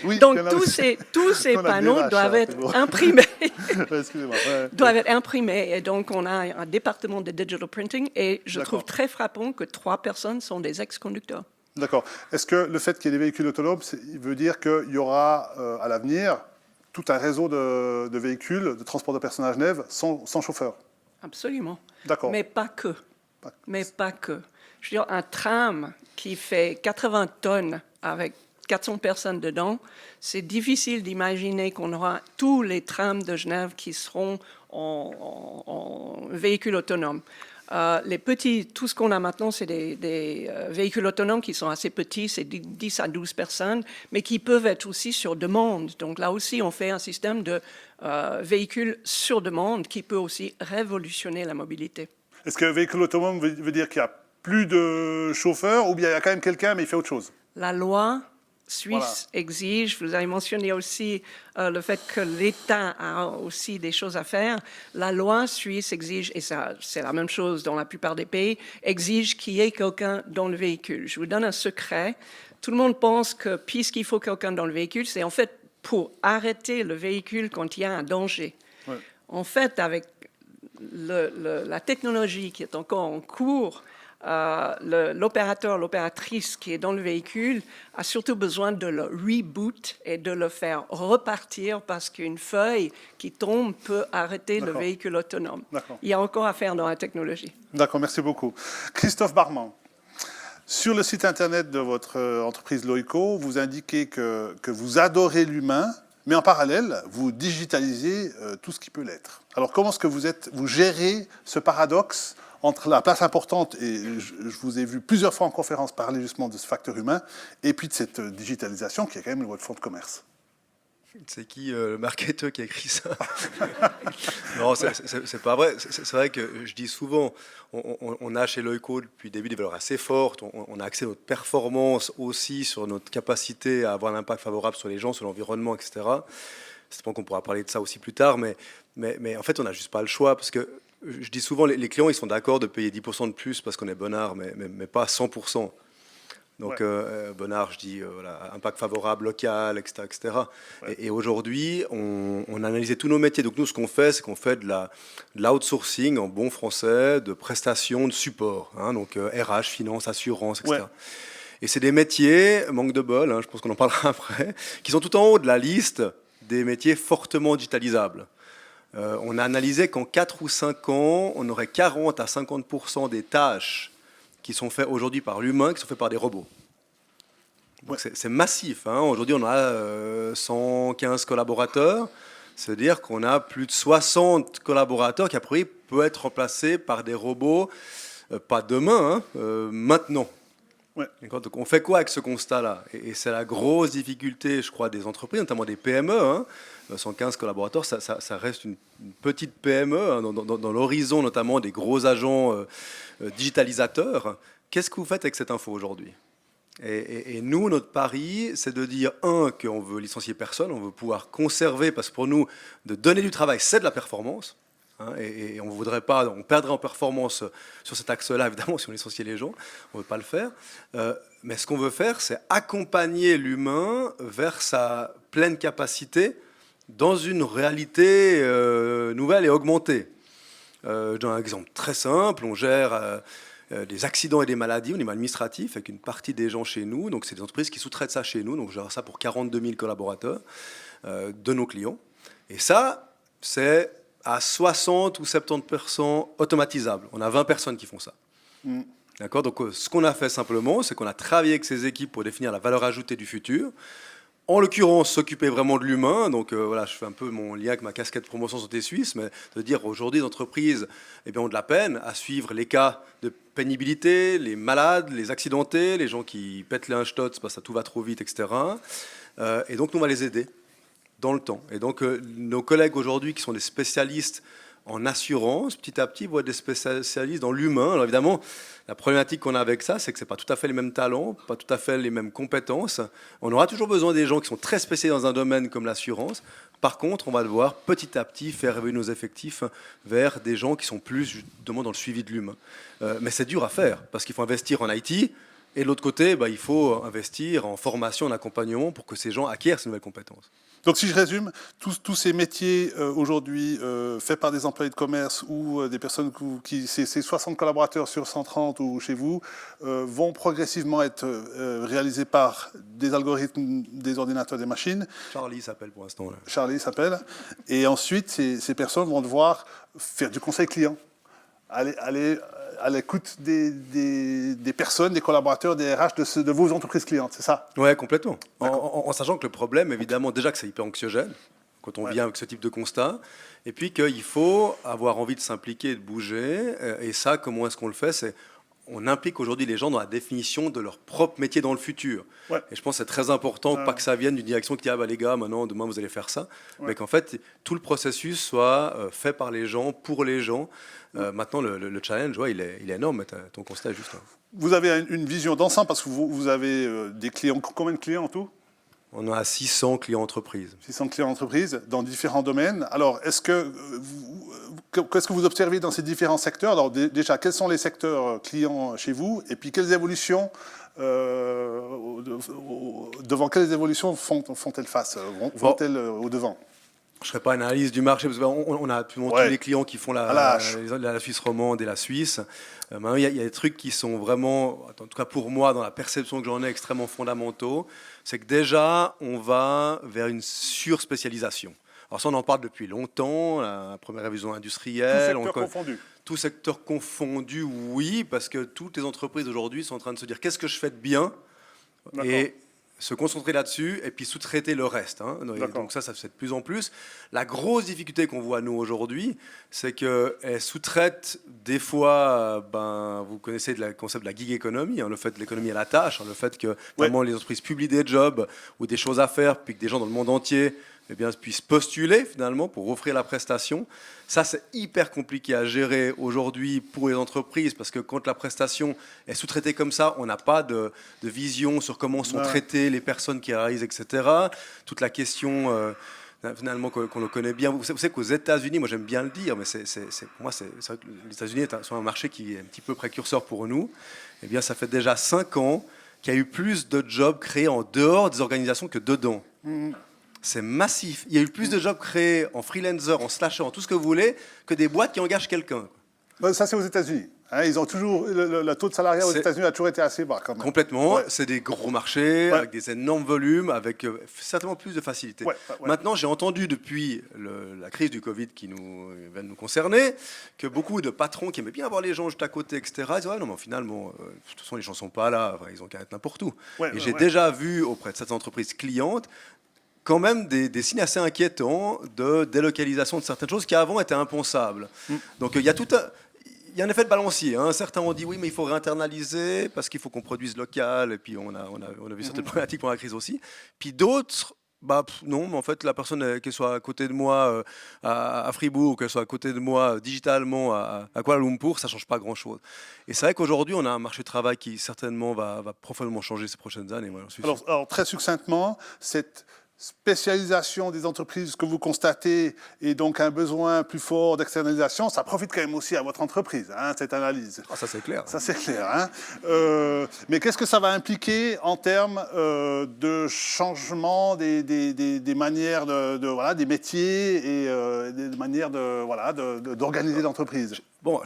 Oui, Donc, il y en a tous aussi. ces On a des panneaux vaches, doivent hein, être c'est bon. imprimés. Excusez-moi. Ouais. doivent être imprimés. Et donc, on a un département de digital printing. Et je D'accord. trouve très frappant que 3 personnes sont des ex-conducteurs. D'accord. Est-ce que le fait qu'il y ait des véhicules autonomes, il veut dire qu'il y aura à l'avenir tout un réseau de véhicules de transport de personnes à Genève sans chauffeur? Absolument. D'accord. Mais pas que. Mais pas que. Je veux dire, un tram qui fait 80 tonnes avec 400 personnes dedans, c'est difficile d'imaginer qu'on aura tous les trams de Genève qui seront en véhicules autonomes. Les petits, tout ce qu'on a maintenant, c'est des véhicules autonomes qui sont assez petits, c'est 10 à 12 personnes, mais qui peuvent être aussi sur demande. Donc là aussi, on fait un système de véhicules sur demande qui peut aussi révolutionner la mobilité. Est-ce que véhicule autonome veut dire qu'il n'y a plus de chauffeur ou bien il y a quand même quelqu'un mais il fait autre chose? La loi suisse Voilà. exige, vous avez mentionné aussi le fait que l'État a aussi des choses à faire. La loi suisse exige, et ça, c'est la même chose dans la plupart des pays, exige qu'il y ait quelqu'un dans le véhicule. Je vous donne un secret. Tout le monde pense que puisqu'il faut quelqu'un dans le véhicule, c'est en fait pour arrêter le véhicule quand il y a un danger. Ouais. En fait, avec la technologie qui est encore en cours, l'opérateur, l'opératrice qui est dans le véhicule a surtout besoin de le reboot et de le faire repartir parce qu'une feuille qui tombe peut arrêter le D'accord. véhicule autonome. D'accord. Il y a encore à faire dans la technologie. D'accord, merci beaucoup. Christophe Barman, sur le site internet de votre entreprise Loico, vous indiquez que vous adorez l'humain, mais en parallèle, vous digitalisez tout ce qui peut l'être. Alors comment est-ce que vous gérez ce paradoxe entre la place importante, et je vous ai vu plusieurs fois en conférence parler justement de ce facteur humain, et puis de cette digitalisation qui est quand même votre fonds de commerce? C'est qui le marketeur qui a écrit ça? Non, c'est pas vrai. C'est vrai que je dis souvent, on a chez Loico depuis le début des valeurs assez fortes. On a axé notre performance aussi sur notre capacité à avoir un impact favorable sur les gens, sur l'environnement, etc. C'est bon qu'on pourra parler de ça aussi plus tard, mais en fait, on n'a juste pas le choix parce que je dis souvent, les clients, ils sont d'accord de payer 10% de plus parce qu'on est Bonnard, mais pas 100%. Donc, ouais. Bonnard, je dis, voilà, impact favorable, local, etc. etc. Ouais. Et aujourd'hui, on a analysé tous nos métiers. Donc, nous, ce qu'on fait, c'est qu'on fait de l'outsourcing, en bon français, de prestations de support. Hein, donc, RH, finance, assurance, etc. Ouais. Et c'est des métiers, manque de bol, hein, je pense qu'on en parlera après, qui sont tout en haut de la liste des métiers fortement digitalisables. On a analysé qu'en 4 ou 5 ans, on aurait 40 à 50% des tâches qui sont faites aujourd'hui par l'humain, qui sont faites par des robots. Donc ouais. C'est massif. Hein. Aujourd'hui, on a 115 collaborateurs. C'est-à-dire qu'on a plus de 60 collaborateurs qui, a priori, peuvent être remplacés par des robots, pas demain, hein, maintenant. Ouais. Donc on fait quoi avec ce constat-là? Et c'est la grosse difficulté, je crois, des entreprises, notamment des PME. Hein. 115 collaborateurs, ça reste une petite PME, hein, dans l'horizon notamment des gros agents digitalisateurs. Qu'est-ce que vous faites avec cette info aujourd'hui? Et nous, notre pari, c'est de dire, qu'on veut licencier personne, on veut pouvoir conserver, parce que pour nous, de donner du travail, c'est de la performance. Hein, et on voudrait pas, on perdrait en performance sur cet axe-là, évidemment, si on licenciait les gens, on ne veut pas le faire. Mais ce qu'on veut faire, c'est accompagner l'humain vers sa pleine capacité dans une réalité nouvelle et augmentée. Je donne un exemple très simple, on gère des accidents et des maladies au niveau administratif avec une partie des gens chez nous, donc c'est des entreprises qui sous-traitent ça chez nous, donc je gère ça pour 42 000 collaborateurs de nos clients. Et ça, c'est à 60 ou 70% automatisable. On a 20 personnes qui font ça. Mm. D'accord ? Donc ce qu'on a fait simplement, c'est qu'on a travaillé avec ces équipes pour définir la valeur ajoutée du futur. En l'occurrence, s'occuper vraiment de l'humain. Donc voilà, je fais un peu mon lien avec ma casquette promotion santé suisse, mais de dire aujourd'hui, les entreprises ont de la peine à suivre les cas de pénibilité, les malades, les accidentés, les gens qui pètent les hunchtots parce que tout va trop vite, etc. Et donc, nous, on va les aider. dans le temps. Et donc, nos collègues aujourd'hui qui sont des spécialistes en assurance, petit à petit, vont être des spécialistes dans l'humain. Alors évidemment, la problématique qu'on a avec ça, c'est que ce n'est pas tout à fait les mêmes talents, pas tout à fait les mêmes compétences. On aura toujours besoin des gens qui sont très spécialisés dans un domaine comme l'assurance. Par contre, on va devoir petit à petit faire évoluer nos effectifs vers des gens qui sont plus justement dans le suivi de l'humain. Mais c'est dur à faire, parce qu'il faut investir en IT, et de l'autre côté, il faut investir en formation, en accompagnement pour que ces gens acquièrent ces nouvelles compétences. Donc si je résume, tous ces métiers aujourd'hui faits par des employés de commerce ou des personnes ces 60 collaborateurs sur 130 ou chez vous, vont progressivement être réalisés par des algorithmes, des ordinateurs, des machines. Charlie s'appelle pour l'instant. Charlie s'appelle. Et ensuite, ces personnes vont devoir faire du conseil client, aller à l'écoute des personnes, des collaborateurs, des RH de vos entreprises clientes, c'est ça? Oui, complètement. En sachant que le problème, évidemment, déjà que c'est hyper anxiogène quand on vient avec ce type de constat, et puis qu'il faut avoir envie de s'impliquer et de bouger. Et ça, comment est-ce qu'on le fait? On implique aujourd'hui les gens dans la définition de leur propre métier dans le futur. Ouais. Et je pense que c'est très important, pas que ça vienne d'une direction qui dit « Ah bah les gars, maintenant, demain, vous allez faire ça mais qu'en fait, tout le processus soit fait par les gens, pour les gens. Maintenant, le challenge, il est énorme, ton constat est juste. Vous avez une vision d'ensemble parce que vous avez des clients, combien de clients en tout? On a 600 clients entreprises. 600 clients entreprises dans différents domaines. Alors, qu'est-ce que vous observez dans ces différents secteurs? Alors, déjà, quels sont les secteurs clients chez vous? Et puis, quelles évolutions, devant quelles évolutions font-elles face? Vont-elles au-devant? Je ne ferai pas une analyse du marché, parce qu'on a tous les clients qui font la Suisse romande et la Suisse. Maintenant, il y a des trucs qui sont vraiment, en tout cas pour moi, dans la perception que j'en ai, extrêmement fondamentaux. C'est que déjà, on va vers une surspécialisation. Alors ça, on en parle depuis longtemps, la première révision industrielle. Tout secteur confondu. Tout secteur confondu, oui, parce que toutes les entreprises aujourd'hui sont en train de se dire qu'est-ce que je fais de bien et se concentrer là-dessus et puis sous-traiter le reste. Donc ça se fait de plus en plus. La grosse difficulté qu'on voit, nous, aujourd'hui, c'est qu'elles sous-traitent des fois, vous connaissez le concept de la gig economy, le fait de l'économie à la tâche, le fait que vraiment les entreprises publient des jobs ou des choses à faire, puis que des gens dans le monde entier puissent postuler finalement pour offrir la prestation. Ça, c'est hyper compliqué à gérer aujourd'hui pour les entreprises parce que quand la prestation est sous-traitée comme ça, on n'a pas de vision sur comment sont traitées les personnes qui réalisent, etc. Toute la question finalement qu'on le connaît bien. Vous savez qu'aux États-Unis, moi j'aime bien le dire, mais pour moi, c'est vrai que les États-Unis sont un marché qui est un petit peu précurseur pour nous. Eh bien, ça fait déjà 5 ans qu'il y a eu plus de jobs créés en dehors des organisations que dedans. C'est massif. Il y a eu plus de jobs créés en freelancer, en slasher, en tout ce que vous voulez, que des boîtes qui engagent quelqu'un. Ça, c'est aux États-Unis. Ils ont toujours, le taux de salariat aux États-Unis a toujours été assez bas quand même. Complètement. C'est des gros marchés, avec des énormes volumes, avec certainement plus de facilité. Maintenant, j'ai entendu depuis la crise du Covid qui vient de nous concerner, que beaucoup de patrons qui aimaient bien avoir les gens juste à côté, etc., ils disaient non, mais finalement, de toute façon, les gens ne sont pas là, ils ont qu'à être n'importe où. Et j'ai déjà vu auprès de cette entreprise cliente quand même des signes assez inquiétants de délocalisation de certaines choses qui avant étaient impensables. Donc il y a il y a un effet de balancier. Certains ont dit oui, mais il faut réinternaliser parce qu'il faut qu'on produise local. Et puis on a vu certaines problématiques pendant la crise aussi. Puis d'autres, non, mais en fait la personne qu'elle soit à côté de moi à Fribourg, qu'elle soit à côté de moi digitalement à Kuala Lumpur, ça change pas grand-chose. Et c'est vrai qu'aujourd'hui on a un marché de travail qui certainement va profondément changer ces prochaines années. Moi, alors très succinctement, cette spécialisation des entreprises que vous constatez et donc un besoin plus fort d'externalisation, ça profite quand même aussi à votre entreprise, cette analyse. Ça c'est clair. Ça c'est clair. Mais qu'est-ce que ça va impliquer en termes de changement des manières des métiers et des manières d'organiser l'entreprise? Bon,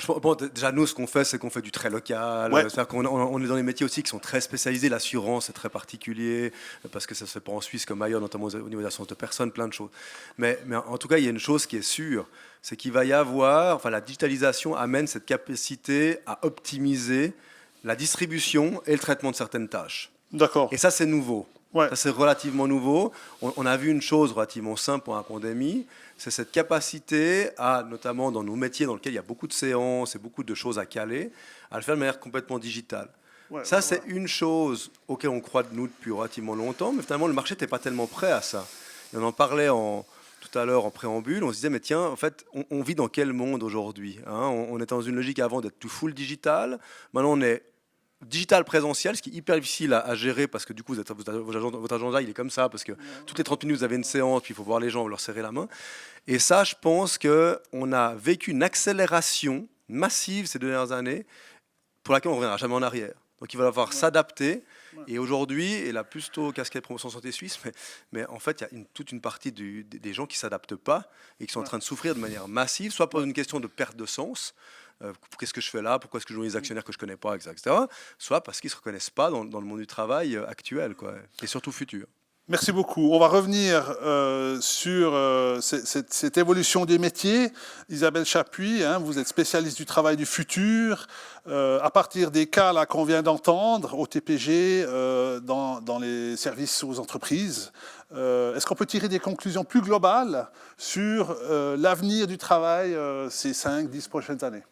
déjà, nous, ce qu'on fait, c'est qu'on fait du très local. C'est-à-dire qu'on est dans des métiers aussi qui sont très spécialisés. L'assurance, c'est très particulier, parce que ça ne se fait pas en Suisse comme ailleurs, notamment au niveau de l'assurance de personnes, plein de choses. Mais en tout cas, il y a une chose qui est sûre, c'est qu'il va y avoir, la digitalisation amène cette capacité à optimiser la distribution et le traitement de certaines tâches. D'accord. Et ça, c'est nouveau. Ça, c'est relativement nouveau. On a vu une chose relativement simple pendant la pandémie, c'est cette capacité à, notamment dans nos métiers dans lesquels il y a beaucoup de séances et beaucoup de choses à caler, à le faire de manière complètement digitale. C'est une chose auquel on croit de nous depuis relativement longtemps, mais finalement, le marché n'était pas tellement prêt à ça. Et on en parlait tout à l'heure en préambule, on se disait, mais tiens, en fait, on vit dans quel monde aujourd'hui, hein? On était dans une logique avant d'être tout full digital. Maintenant, on est digital présentiel, ce qui est hyper difficile à gérer parce que du coup, votre agenda, il est comme ça, parce que toutes les 30 minutes, vous avez une séance, puis il faut voir les gens, leur serrer la main. Et ça, je pense qu'on a vécu une accélération massive ces 2 dernières années pour laquelle on ne reviendra jamais en arrière. Donc il va falloir s'adapter. Et aujourd'hui, et là plutôt casquette promotion santé suisse, mais en fait, il y a toute une partie des gens qui ne s'adaptent pas et qui sont en train de souffrir de manière massive, soit pour une question de perte de sens, qu'est-ce que je fais là, pourquoi est-ce que je joue des actionnaires que je ne connais pas, etc. Soit parce qu'ils ne se reconnaissent pas dans le monde du travail actuel, quoi, et surtout futur. Merci beaucoup. On va revenir sur cette évolution des métiers. Isabelle Chapuis, hein, vous êtes spécialiste du travail du futur. À partir des cas là qu'on vient d'entendre au TPG, dans les services aux entreprises, est-ce qu'on peut tirer des conclusions plus globales sur l'avenir du travail ces 5-10 prochaines années?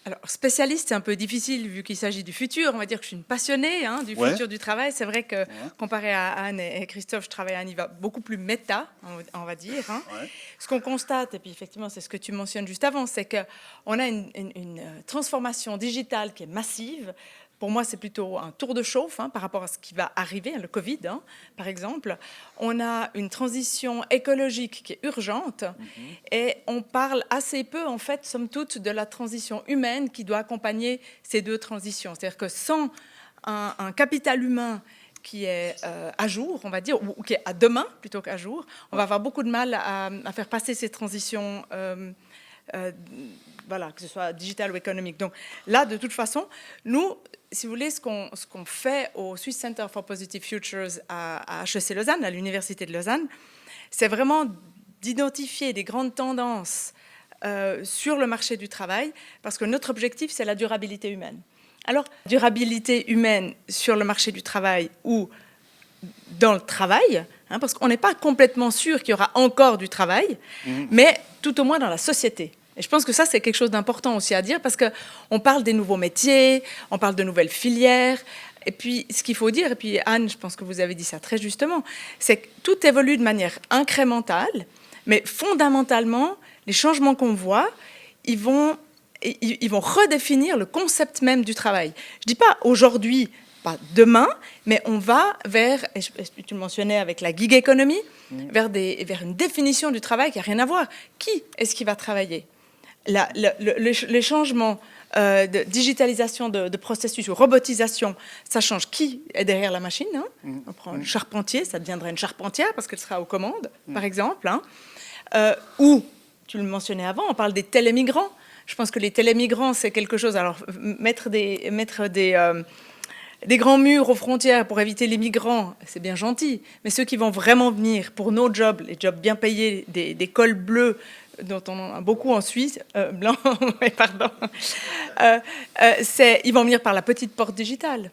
Alors, spécialiste, c'est un peu difficile vu qu'il s'agit du futur. On va dire que je suis une passionnée du futur du travail. C'est vrai que, comparé à Anne et Christophe, je travaille à un niveau beaucoup plus méta, on va dire. Ce qu'on constate, et puis effectivement, c'est ce que tu mentionnes juste avant, c'est qu'on a une transformation digitale qui est massive. Pour moi, c'est plutôt un tour de chauffe par rapport à ce qui va arriver, le Covid, par exemple. On a une transition écologique qui est urgente et on parle assez peu, en fait, somme toute, de la transition humaine qui doit accompagner ces 2 transitions. C'est-à-dire que sans un capital humain qui est à jour, on va dire, ou qui est à demain plutôt qu'à jour, on va avoir beaucoup de mal à faire passer ces transitions que ce soit digital ou économique. Donc là, de toute façon, nous, si vous voulez, ce qu'on fait au Swiss Center for Positive Futures à HEC Lausanne, à l'Université de Lausanne, c'est vraiment d'identifier des grandes tendances sur le marché du travail, parce que notre objectif, c'est la durabilité humaine. Alors, durabilité humaine sur le marché du travail ou dans le travail, parce qu'on n'est pas complètement sûr qu'il y aura encore du travail, mais tout au moins dans la société. Et je pense que ça, c'est quelque chose d'important aussi à dire, parce qu'on parle des nouveaux métiers, on parle de nouvelles filières, et puis ce qu'il faut dire, et puis Anne, je pense que vous avez dit ça très justement, c'est que tout évolue de manière incrémentale, mais fondamentalement, les changements qu'on voit, ils vont redéfinir le concept même du travail. Je ne dis pas aujourd'hui, pas demain, mais on va vers, et tu le mentionnais avec la gig economy, vers une définition du travail qui n'a rien à voir. Qui est-ce qui va travailler ? Les changements de digitalisation de processus ou robotisation, ça change qui est derrière la machine. On prend un charpentier, ça deviendra une charpentière parce qu'elle sera aux commandes, par exemple. Ou, tu le mentionnais avant, on parle des télémigrants. Je pense que les télémigrants, c'est quelque chose... Alors, mettre des grands murs aux frontières pour éviter les migrants, c'est bien gentil. Mais ceux qui vont vraiment venir pour nos jobs, les jobs bien payés, des cols bleus, dont on en a beaucoup en Suisse, blanc, pardon, ils vont venir par la petite porte digitale.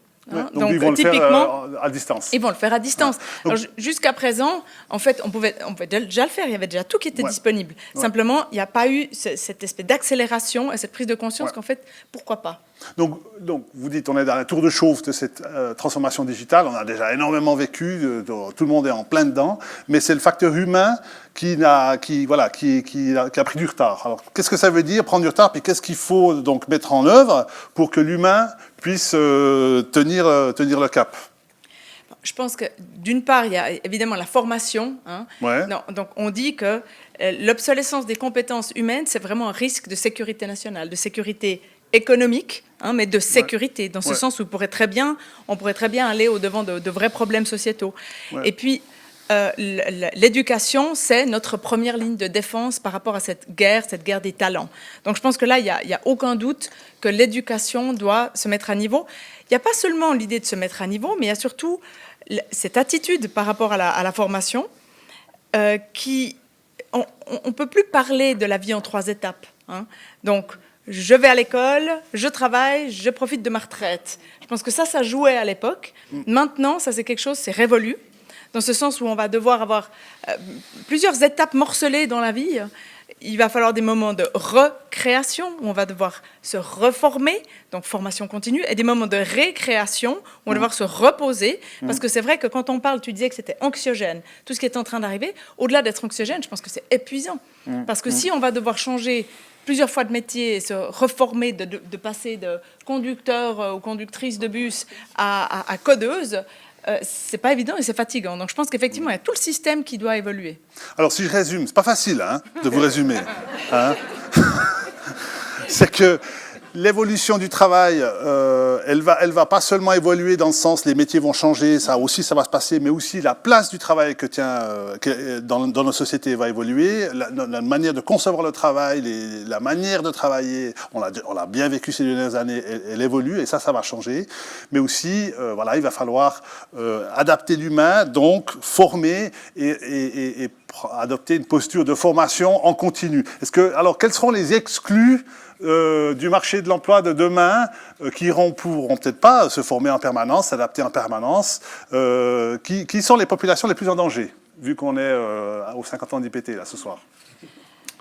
Donc ils vont typiquement, le faire à distance. Ils vont le faire à distance. Jusqu'à présent, en fait, on pouvait déjà le faire. Il y avait déjà tout qui était disponible. Simplement, il n'y a pas eu cette espèce d'accélération et cette prise de conscience qu'en fait, pourquoi pas. Donc, vous dites, on est dans un tour de chauffe de cette transformation digitale. On a déjà énormément vécu. Tout le monde est en plein dedans. Mais c'est le facteur humain qui a pris du retard. Alors, qu'est-ce que ça veut dire, prendre du retard? Puis qu'est-ce qu'il faut donc mettre en œuvre pour que l'humain puisse tenir le cap? Je pense que, d'une part, il y a évidemment la formation. Donc, on dit que l'obsolescence des compétences humaines, c'est vraiment un risque de sécurité nationale, de sécurité économique, mais de sécurité, dans ce sens où on pourrait très bien aller au-devant de vrais problèmes sociétaux. Et puis, l'éducation, c'est notre première ligne de défense par rapport à cette guerre des talents. Donc je pense que là, il n'y a aucun doute que l'éducation doit se mettre à niveau. Il n'y a pas seulement l'idée de se mettre à niveau, mais il y a surtout cette attitude par rapport à la formation qui... On ne peut plus parler de la vie en 3 étapes. Donc, je vais à l'école, je travaille, je profite de ma retraite. Je pense que ça jouait à l'époque. Maintenant, ça, c'est quelque chose, c'est révolu, dans ce sens où on va devoir avoir plusieurs étapes morcelées dans la vie. il va falloir des moments de recréation où on va devoir se reformer, donc formation continue, et des moments de récréation où on va devoir se reposer, parce que c'est vrai que quand on parle, tu disais que c'était anxiogène, tout ce qui est en train d'arriver, au-delà d'être anxiogène, je pense que c'est épuisant, parce que si on va devoir changer plusieurs fois de métier, se reformer, de passer de conducteur ou conductrice de bus à codeuse, c'est pas évident et c'est fatigant. Donc je pense qu'effectivement, il y a tout le système qui doit évoluer. Alors si je résume, c'est pas facile hein, de vous résumer. Hein. C'est que l'évolution du travail, elle va pas seulement évoluer dans le sens les métiers vont changer, ça aussi ça va se passer, mais aussi la place du travail dans nos sociétés va évoluer, la manière de concevoir le travail, la manière de travailler, on l'a bien vécu ces dernières années, elle évolue et ça va changer. Mais aussi, voilà, il va falloir adapter l'humain, donc former et adopter une posture de formation en continu. Alors, quels seront les exclus du marché de l'emploi de demain qui pourront peut-être pas se former en permanence, s'adapter en permanence, qui sont les populations les plus en danger, vu qu'on est aux 50 ans d'IPT là ce soir.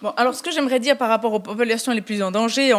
Bon, alors ce que j'aimerais dire par rapport aux populations les plus en danger,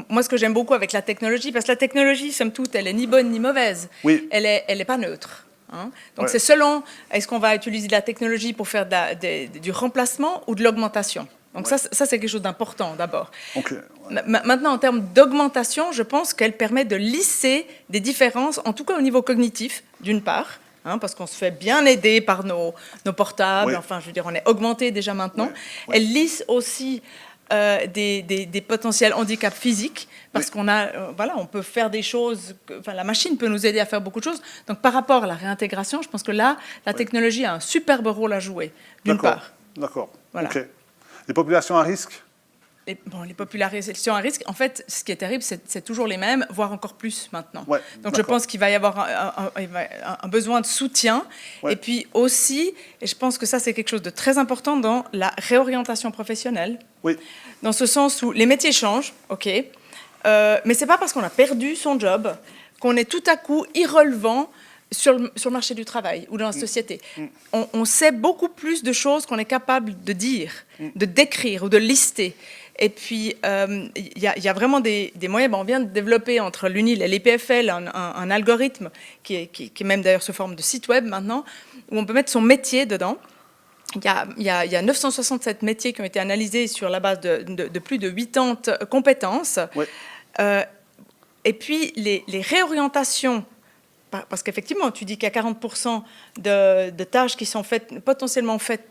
moi ce que j'aime beaucoup avec la technologie, parce que la technologie, somme toute, elle est ni bonne ni mauvaise, oui. Elle est pas neutre. Hein. Donc Ouais. c'est selon, est-ce qu'on va utiliser de la technologie pour faire du remplacement ou de l'augmentation. Donc Ouais. ça c'est quelque chose d'important d'abord. Okay. Ouais. Maintenant, en termes d'augmentation, je pense qu'elle permet de lisser des différences, en tout cas au niveau cognitif, d'une part, hein, parce qu'on se fait bien aider par nos portables, Oui. enfin, je veux dire, on est augmenté déjà maintenant. Oui. Oui. Elle lisse aussi des potentiels handicaps physiques, parce qu'on a, voilà, on peut faire des choses, enfin, la machine peut nous aider à faire beaucoup de choses. Donc, par rapport à la réintégration, je pense que là, la technologie a un superbe rôle à jouer, d'une part. D'accord. Voilà. Okay. Les populations à risque? Les populations à risque, en fait, ce qui est terrible, c'est toujours les mêmes, voire encore plus maintenant. Ouais, donc je pense qu'il va y avoir un besoin de soutien. Ouais. Et puis aussi, et je pense que ça c'est quelque chose de très important dans la réorientation professionnelle, Oui. dans ce sens où les métiers changent, ok, mais c'est pas parce qu'on a perdu son job qu'on est tout à coup irrelevant sur le marché du travail ou dans la société. On sait beaucoup plus de choses qu'on est capable de dire, de décrire ou de lister. Et puis, il y a vraiment des moyens. On vient de développer entre l'UNIL et l'EPFL un algorithme qui est même d'ailleurs sous forme de site web maintenant, où on peut mettre son métier dedans. Il y a 967 métiers qui ont été analysés sur la base de plus de 80 compétences. Ouais. Et puis, les réorientations, parce qu'effectivement, tu dis qu'il y a 40% de tâches qui sont potentiellement faites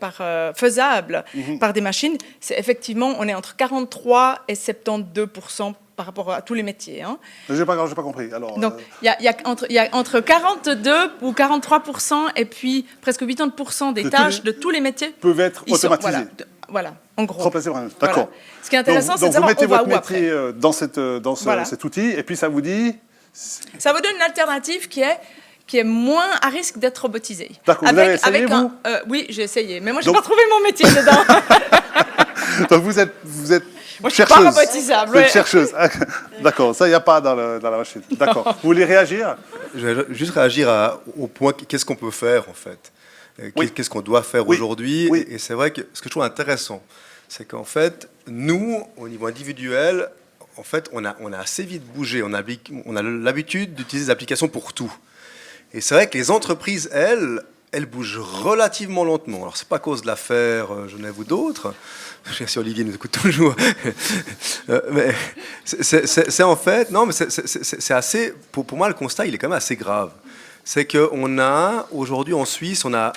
faisables par des machines. C'est effectivement, on est entre 43 et 72% par rapport à tous les métiers. Hein. J'ai pas compris. Alors, donc, il y a entre 42 ou 43% et puis presque 80% des tâches de tous les métiers peuvent être automatisées. Voilà, en gros. Remplacées par un. D'accord. Voilà. Ce qui est intéressant, c'est de donc savoir vous mettez on va votre où après. métier dans cet outil, et puis ça vous dit. Ça vous donne une alternative qui est moins à risque d'être robotisée. D'accord, vous avez essayé, vous oui, j'ai essayé, mais moi, je Donc- n'ai pas trouvé mon métier dedans. Donc vous êtes Moi, je suis chercheuse. pas robotisable. Vous êtes Ouais. chercheuse. Ah, d'accord, ça, il n'y a pas dans la machine. D'accord. Vous voulez réagir? Je vais juste réagir au point qu'est-ce qu'on peut faire en fait. Oui. Qu'est-ce qu'on doit faire Oui. aujourd'hui. Oui. Et c'est vrai que ce que je trouve intéressant, c'est qu'en fait, nous, au niveau individuel, en fait, on a assez vite bougé. On a l'habitude d'utiliser des applications pour tout. Et c'est vrai que les entreprises, elles bougent relativement lentement. Alors, c'est pas à cause de l'affaire Genève ou d'autres. Je sais si Olivier nous écoute toujours. Mais c'est en fait... Non, mais c'est assez... Pour moi, le constat, il est quand même assez grave. C'est qu'on a, aujourd'hui en Suisse, on a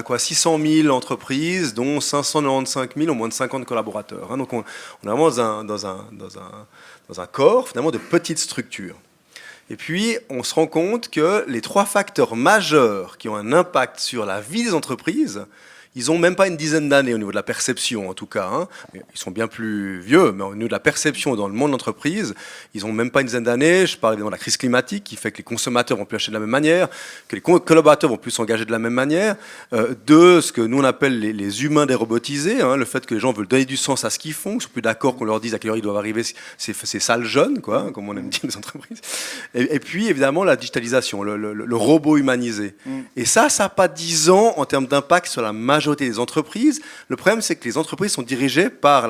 quoi, 600 000 entreprises, dont 595 000 ont moins de 50 collaborateurs. Hein. Donc on est vraiment dans un corps, finalement, de petites structures. Et puis, on se rend compte que les 3 facteurs majeurs qui ont un impact sur la vie des entreprises, ils n'ont même pas une dizaine d'années au niveau de la perception, en tout cas. Hein. Ils sont bien plus vieux, mais au niveau de la perception dans le monde de l'entreprise, ils n'ont même pas une dizaine d'années. Je parle évidemment de la crise climatique qui fait que les consommateurs vont plus acheter de la même manière, que les collaborateurs vont plus s'engager de la même manière. De ce que nous on appelle les humains dérobotisés, hein, le fait que les gens veulent donner du sens à ce qu'ils font, qu'ils ne sont plus d'accord qu'on leur dise à quelle heure ils doivent arriver, ces sales jeunes, quoi, hein, comme on aime dire les entreprises. Et puis évidemment la digitalisation, le robot humanisé. Et ça n'a pas 10 ans en termes d'impact sur la majorité des entreprises. Le problème, c'est que les entreprises sont dirigées par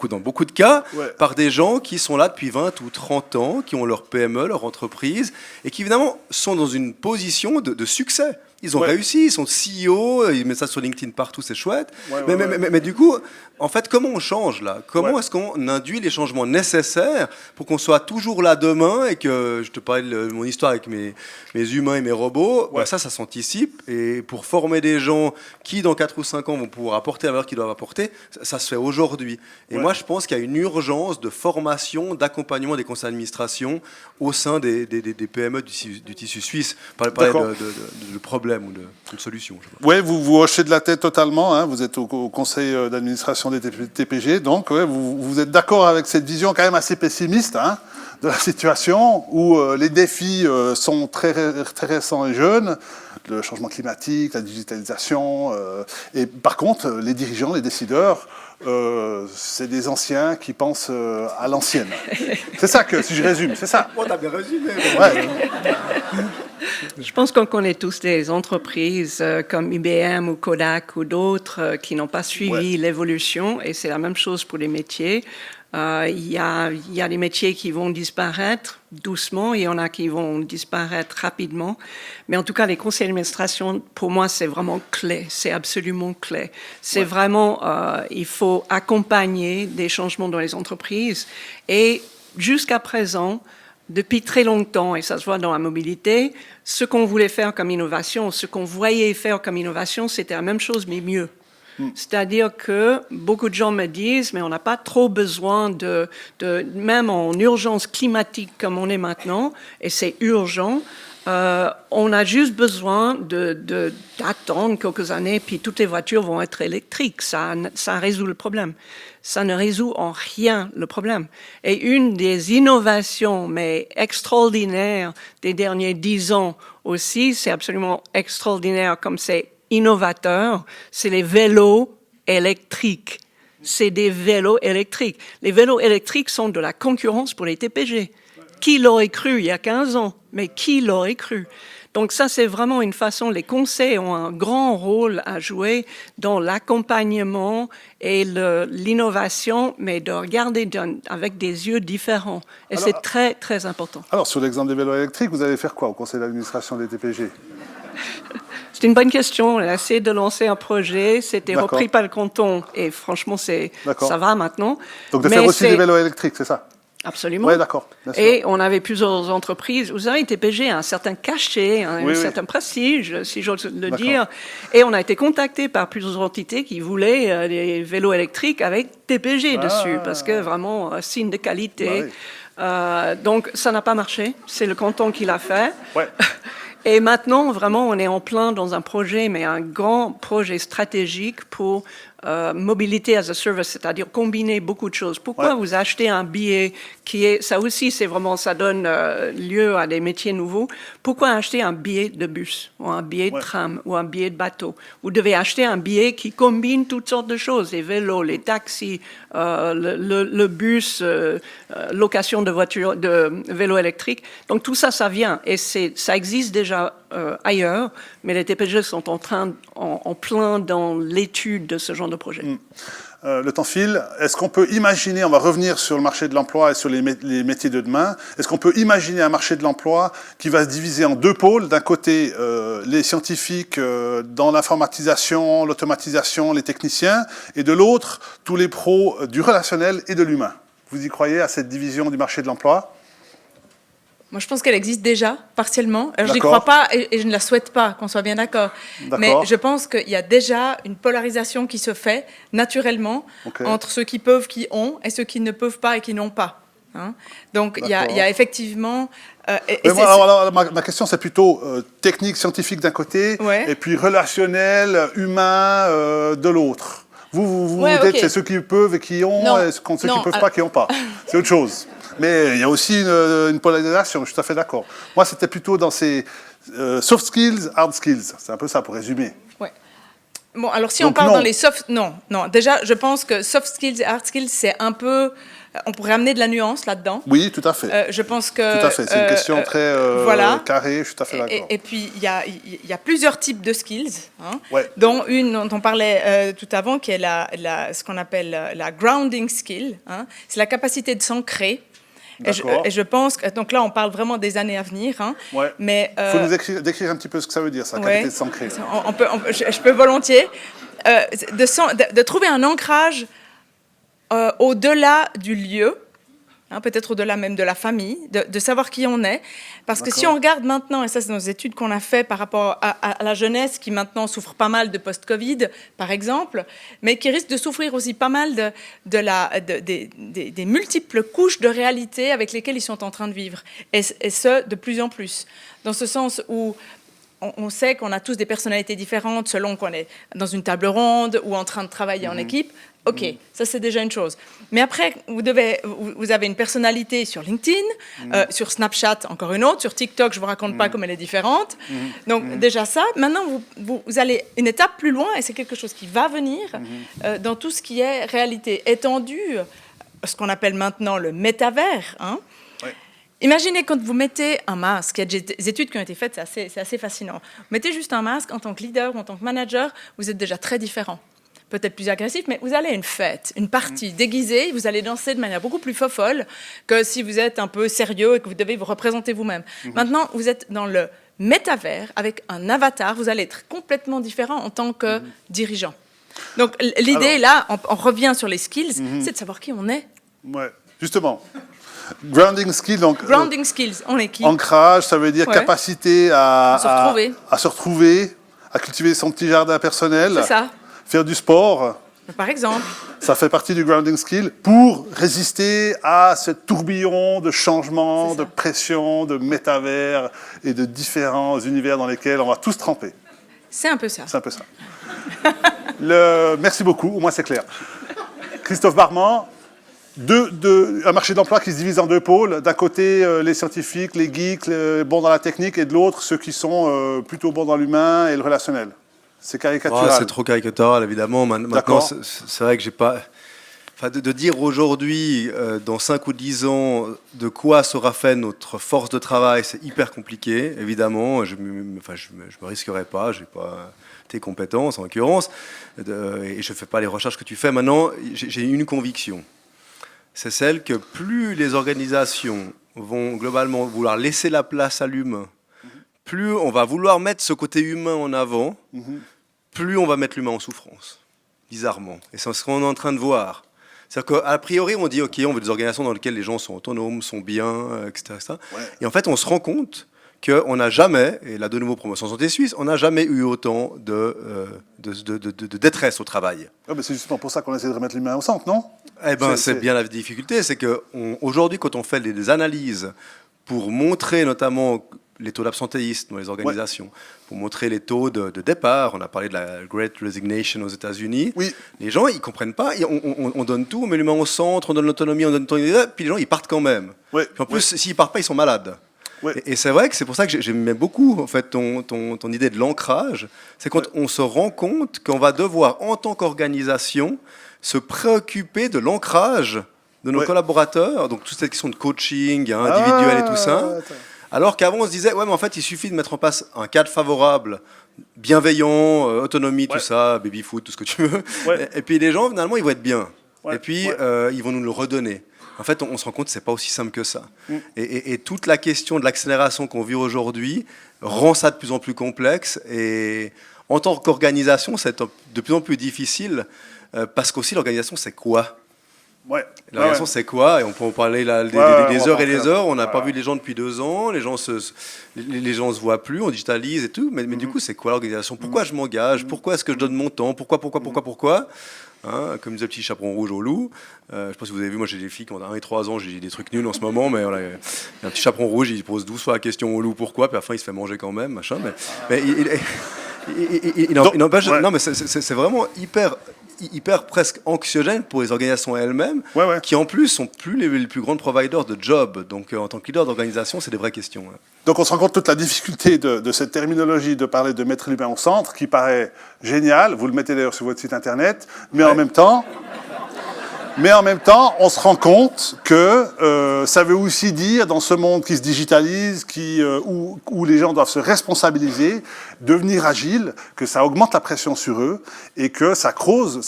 dans beaucoup de cas, Ouais. par des gens qui sont là depuis 20 ou 30 ans, qui ont leur PME, leur entreprise, et qui évidemment sont dans une position de succès. Ils ont Ouais. réussi, ils sont CEO, ils mettent ça sur LinkedIn partout, c'est chouette. Ouais, mais, ouais, mais- ouais. mais- mais du coup, en fait, comment on change là? Comment Ouais. est-ce qu'on induit les changements nécessaires pour qu'on soit toujours là demain et que, je te parlais de mon histoire avec mes humains et mes robots, Ouais. ça s'anticipe. Et pour former des gens qui, dans 4 ou 5 ans, vont pouvoir apporter la valeur qu'ils doivent apporter, ça se fait aujourd'hui. Et Ouais. moi, je pense qu'il y a une urgence de formation, d'accompagnement des conseils d'administration au sein des PME du tissu suisse. Parler D'accord. de problème ou de solution. Je sais pas. Oui, vous hochez de la tête totalement. Hein. Vous êtes au conseil d'administration des TPG, donc ouais, vous êtes d'accord avec cette vision quand même assez pessimiste hein, de la situation, où les défis sont très récents et jeunes, le changement climatique, la digitalisation, et par contre, les dirigeants, les décideurs, c'est des anciens qui pensent à l'ancienne. C'est ça que, si je résume, c'est ça. Oh, t'as bien résumé. Ouais. Je pense qu'on connaît tous des entreprises comme IBM ou Kodak ou d'autres qui n'ont pas suivi l'évolution, et c'est la même chose pour les métiers. Il y a des métiers qui vont disparaître doucement, il y en a qui vont disparaître rapidement. Mais en tout cas, les conseils d'administration, pour moi, c'est vraiment clé. C'est absolument clé. C'est vraiment, il faut accompagner des changements dans les entreprises. Et jusqu'à présent, depuis très longtemps, et ça se voit dans la mobilité, ce qu'on voulait faire comme innovation, ce qu'on voyait faire comme innovation, c'était la même chose, mais mieux. C'est-à-dire que beaucoup de gens me disent, mais on n'a pas trop besoin même en urgence climatique comme on est maintenant, et c'est urgent, on a juste besoin d'attendre quelques années, puis toutes les voitures vont être électriques. Ça résout le problème. Ça ne résout en rien le problème. Et une des innovations, mais extraordinaires, des derniers 10 ans aussi, c'est absolument extraordinaire comme c'est innovateur, c'est les vélos électriques. C'est des vélos électriques. Les vélos électriques sont de la concurrence pour les TPG. Qui l'aurait cru il y a 15 ans? Mais qui l'aurait cru? Donc ça, c'est vraiment une façon, les conseils ont un grand rôle à jouer dans l'accompagnement et l'innovation, mais de regarder avec des yeux différents. Et Alors, c'est très, très important. Alors, sur l'exemple des vélos électriques, vous allez faire quoi au conseil d'administration des TPG? C'est une bonne question. On a essayé de lancer un projet. C'était D'accord. repris par le canton. Et franchement, D'accord. ça va maintenant. Donc de Mais faire aussi c'est- des vélos électriques, c'est ça? Absolument. Oui, d'accord. bien sûr. Et on avait plusieurs entreprises. Vous savez, TPG a un certain cachet, un Oui, oui. certain prestige, si j'ose le D'accord. dire. Et on a été contacté par plusieurs entités qui voulaient des vélos électriques avec TPG dessus, parce que vraiment, signe de qualité. Bah Donc, ça n'a pas marché. C'est le canton qui l'a fait. Ouais. Et maintenant, vraiment, on est en plein dans un projet, mais un grand projet stratégique pour mobilité as a service, c'est-à-dire combiner beaucoup de choses. Pourquoi Ouais. vous achetez un billet qui est, ça aussi, c'est vraiment, ça donne lieu à des métiers nouveaux. Pourquoi acheter un billet de bus ou un billet de Ouais. tram ou un billet de bateau? Vous devez acheter un billet qui combine toutes sortes de choses, les vélos, les taxis, le bus, location de voitures, de vélos électriques. Donc tout ça, ça vient et ça existe déjà ailleurs, mais les TPG sont en plein dans l'étude de ce genre de projet. Le temps file. Est-ce qu'on peut imaginer, on va revenir sur le marché de l'emploi et sur les métiers de demain, est-ce qu'on peut imaginer un marché de l'emploi qui va se diviser en deux pôles? D'un côté, les scientifiques dans l'informatisation, l'automatisation, les techniciens, et de l'autre, tous les pros du relationnel et de l'humain. Vous y croyez à cette division du marché de l'emploi? Moi, je pense qu'elle existe déjà, partiellement. Alors, je n'y D'accord. crois pas et je ne la souhaite pas, qu'on soit bien d'accord. D'accord. Mais je pense qu'il y a déjà une polarisation qui se fait naturellement Ok. entre ceux qui peuvent, qui ont, et ceux qui ne peuvent pas et qui n'ont pas. Hein. Donc, il y a effectivement... Mais moi, alors, ma question, c'est plutôt technique, scientifique d'un côté, Ouais. et puis relationnel, humain de l'autre. Vous Ouais, dites ok. c'est ceux qui peuvent et qui ont, Non. et ceux qui Non, ne peuvent pas qui n'ont pas. C'est autre chose. Mais il y a aussi une polarisation, je suis tout à fait d'accord. Moi, c'était plutôt dans ces soft skills, hard skills. C'est un peu ça pour résumer. Ouais. Bon, alors si Donc, on parle non. dans les soft... Non. Déjà, je pense que soft skills et hard skills, c'est un peu... On pourrait amener de la nuance là-dedans. Oui, tout à fait. Je pense que... Tout à fait. C'est une question très voilà. carrée, je suis tout à fait d'accord. Et puis, il y a plusieurs types de skills, hein, Ouais. dont une dont on parlait tout avant, qui est ce qu'on appelle la grounding skill. Hein. C'est la capacité de s'ancrer. D'accord. Et je pense que... Donc là, on parle vraiment des années à venir. Hein, Ouais. mais, Il faut nous décrire un petit peu ce que ça veut dire, ça, ouais, capacité de s'ancrer. je peux volontiers. De trouver un ancrage au-delà du lieu, hein, peut-être au-delà même de la famille, de savoir qui on est. Parce que si on regarde maintenant, et ça c'est dans les études qu'on a fait par rapport à la jeunesse qui maintenant souffre pas mal de post-Covid, par exemple, mais qui risque de souffrir aussi pas mal des multiples couches de réalité avec lesquelles ils sont en train de vivre. Et ce, de plus en plus. Dans ce sens où on sait qu'on a tous des personnalités différentes selon qu'on est dans une table ronde ou en train de travailler en équipe. OK, ça c'est déjà une chose. Mais après, vous avez une personnalité sur LinkedIn, sur Snapchat, encore une autre, sur TikTok, je ne vous raconte pas comme elle est différente. Donc déjà ça, maintenant vous allez une étape plus loin et c'est quelque chose qui va venir dans tout ce qui est réalité étendue, ce qu'on appelle maintenant le métavers, hein. Imaginez quand vous mettez un masque, il y a des études qui ont été faites, c'est assez fascinant. Vous mettez juste un masque en tant que leader ou en tant que manager, vous êtes déjà très différent. Peut-être plus agressif, mais vous allez à une fête, une partie déguisée, vous allez danser de manière beaucoup plus fofolle que si vous êtes un peu sérieux et que vous devez vous représenter vous-même. Maintenant, vous êtes dans le métavers avec un avatar, vous allez être complètement différent en tant que dirigeant. Donc l'idée, là, on revient sur les skills, c'est de savoir qui on est. Ouais, justement. Grounding skill, donc Grounding skills, on est qui? ancrage, ça veut dire Ouais. capacité à se retrouver, à cultiver son petit jardin personnel, C'est ça, faire du sport. par exemple. Ça fait partie du grounding skill pour résister à ce tourbillon de changements, C'est ça. de pression, de métavers et de différents univers dans lesquels on va tous tremper. C'est un peu ça. C'est un peu ça. Merci beaucoup, au moins c'est clair. Christophe Barman, un marché d'emploi qui se divise en deux pôles. D'un côté, les scientifiques, les geeks, les bons dans la technique, et de l'autre, ceux qui sont plutôt bons dans l'humain et le relationnel. C'est caricatural. C'est trop caricatural, évidemment. Maintenant, D'accord. c'est vrai que j'ai pas... Enfin, de dire aujourd'hui, dans 5 ou 10 ans, de quoi sera fait notre force de travail, c'est hyper compliqué, évidemment. Je me risquerai pas, je n'ai pas tes compétences, en l'occurrence, et je ne fais pas les recherches que tu fais. Maintenant, j'ai une conviction. C'est celle que plus les organisations vont globalement vouloir laisser la place à l'humain, plus on va vouloir mettre ce côté humain en avant, plus on va mettre l'humain en souffrance, bizarrement. Et c'est ce qu'on est en train de voir. C'est-à-dire qu'a priori, on dit, OK, on veut des organisations dans lesquelles les gens sont autonomes, sont bien, etc. Ouais. Et en fait, on se rend compte qu'on n'a jamais, et là de nouveau promotion santé suisse, on n'a jamais eu autant de détresse au travail. Ah, ben c'est justement pour ça qu'on essaie de remettre l'humain au centre, non? Eh ben, c'est bien la difficulté, c'est qu'aujourd'hui, quand on fait des analyses pour montrer notamment les taux d'absentéisme dans les organisations, pour montrer les taux de départ, on a parlé de la Great Resignation aux États-Unis, Oui. les gens, ils ne comprennent pas, on donne tout, on met l'humain au centre, on donne l'autonomie, on donne tout, puis les gens, ils partent quand même. Oui. Puis en plus, s'ils ne partent pas, ils sont malades. Oui. Et c'est vrai que c'est pour ça que j'aimais beaucoup en fait, ton idée de l'ancrage, c'est quand on se rend compte qu'on va devoir, en tant qu'organisation, se préoccuper de l'ancrage de nos collaborateurs, donc toute cette question de coaching individuel et tout ça. Alors qu'avant, on se disait, ouais, mais en fait, il suffit de mettre en place un cadre favorable, bienveillant, autonomie, tout ça, baby-foot, tout ce que tu veux. Ouais. Et puis les gens, finalement, ils vont être bien. Ouais. Et puis, ils vont nous le redonner. En fait, on se rend compte que ce n'est pas aussi simple que ça. Et toute la question de l'accélération qu'on vit aujourd'hui rend ça de plus en plus complexe. Et en tant qu'organisation, c'est de plus en plus difficile, parce qu'aussi, l'organisation, c'est quoi ? Ouais. L'organisation, c'est quoi? Et on peut en parler là, des heures et des heures. On n'a pas vu les gens depuis 2 ans. Les gens se voient plus. On digitalise et tout. Mais du coup, c'est quoi l'organisation? Pourquoi je m'engage? Pourquoi est-ce que je donne mon temps? Pourquoi hein, comme disait le petit chaperon rouge au loup. Je ne sais pas si vous avez vu, moi j'ai des filles qui ont 1 et 3 ans, j'ai des trucs nuls en ce moment, mais voilà, il y a un petit chaperon rouge, il pose 12 fois la question au loup pourquoi, puis à la fin il se fait manger quand même, machin. Mais il n'empêche, non, mais c'est vraiment hyper hyper presque anxiogène pour les organisations elles-mêmes, Ouais. qui en plus sont plus les plus grandes providers de jobs. Donc en tant que leader d'organisation, c'est des vraies questions. Donc on se rend compte toute la difficulté de cette terminologie de parler de mettre l'humain au centre, qui paraît génial. Vous le mettez d'ailleurs sur votre site internet, mais en même temps, on se rend compte que ça veut aussi dire, dans ce monde qui se digitalise, où les gens doivent se responsabiliser, devenir agiles, que ça augmente la pression sur eux et que ça cause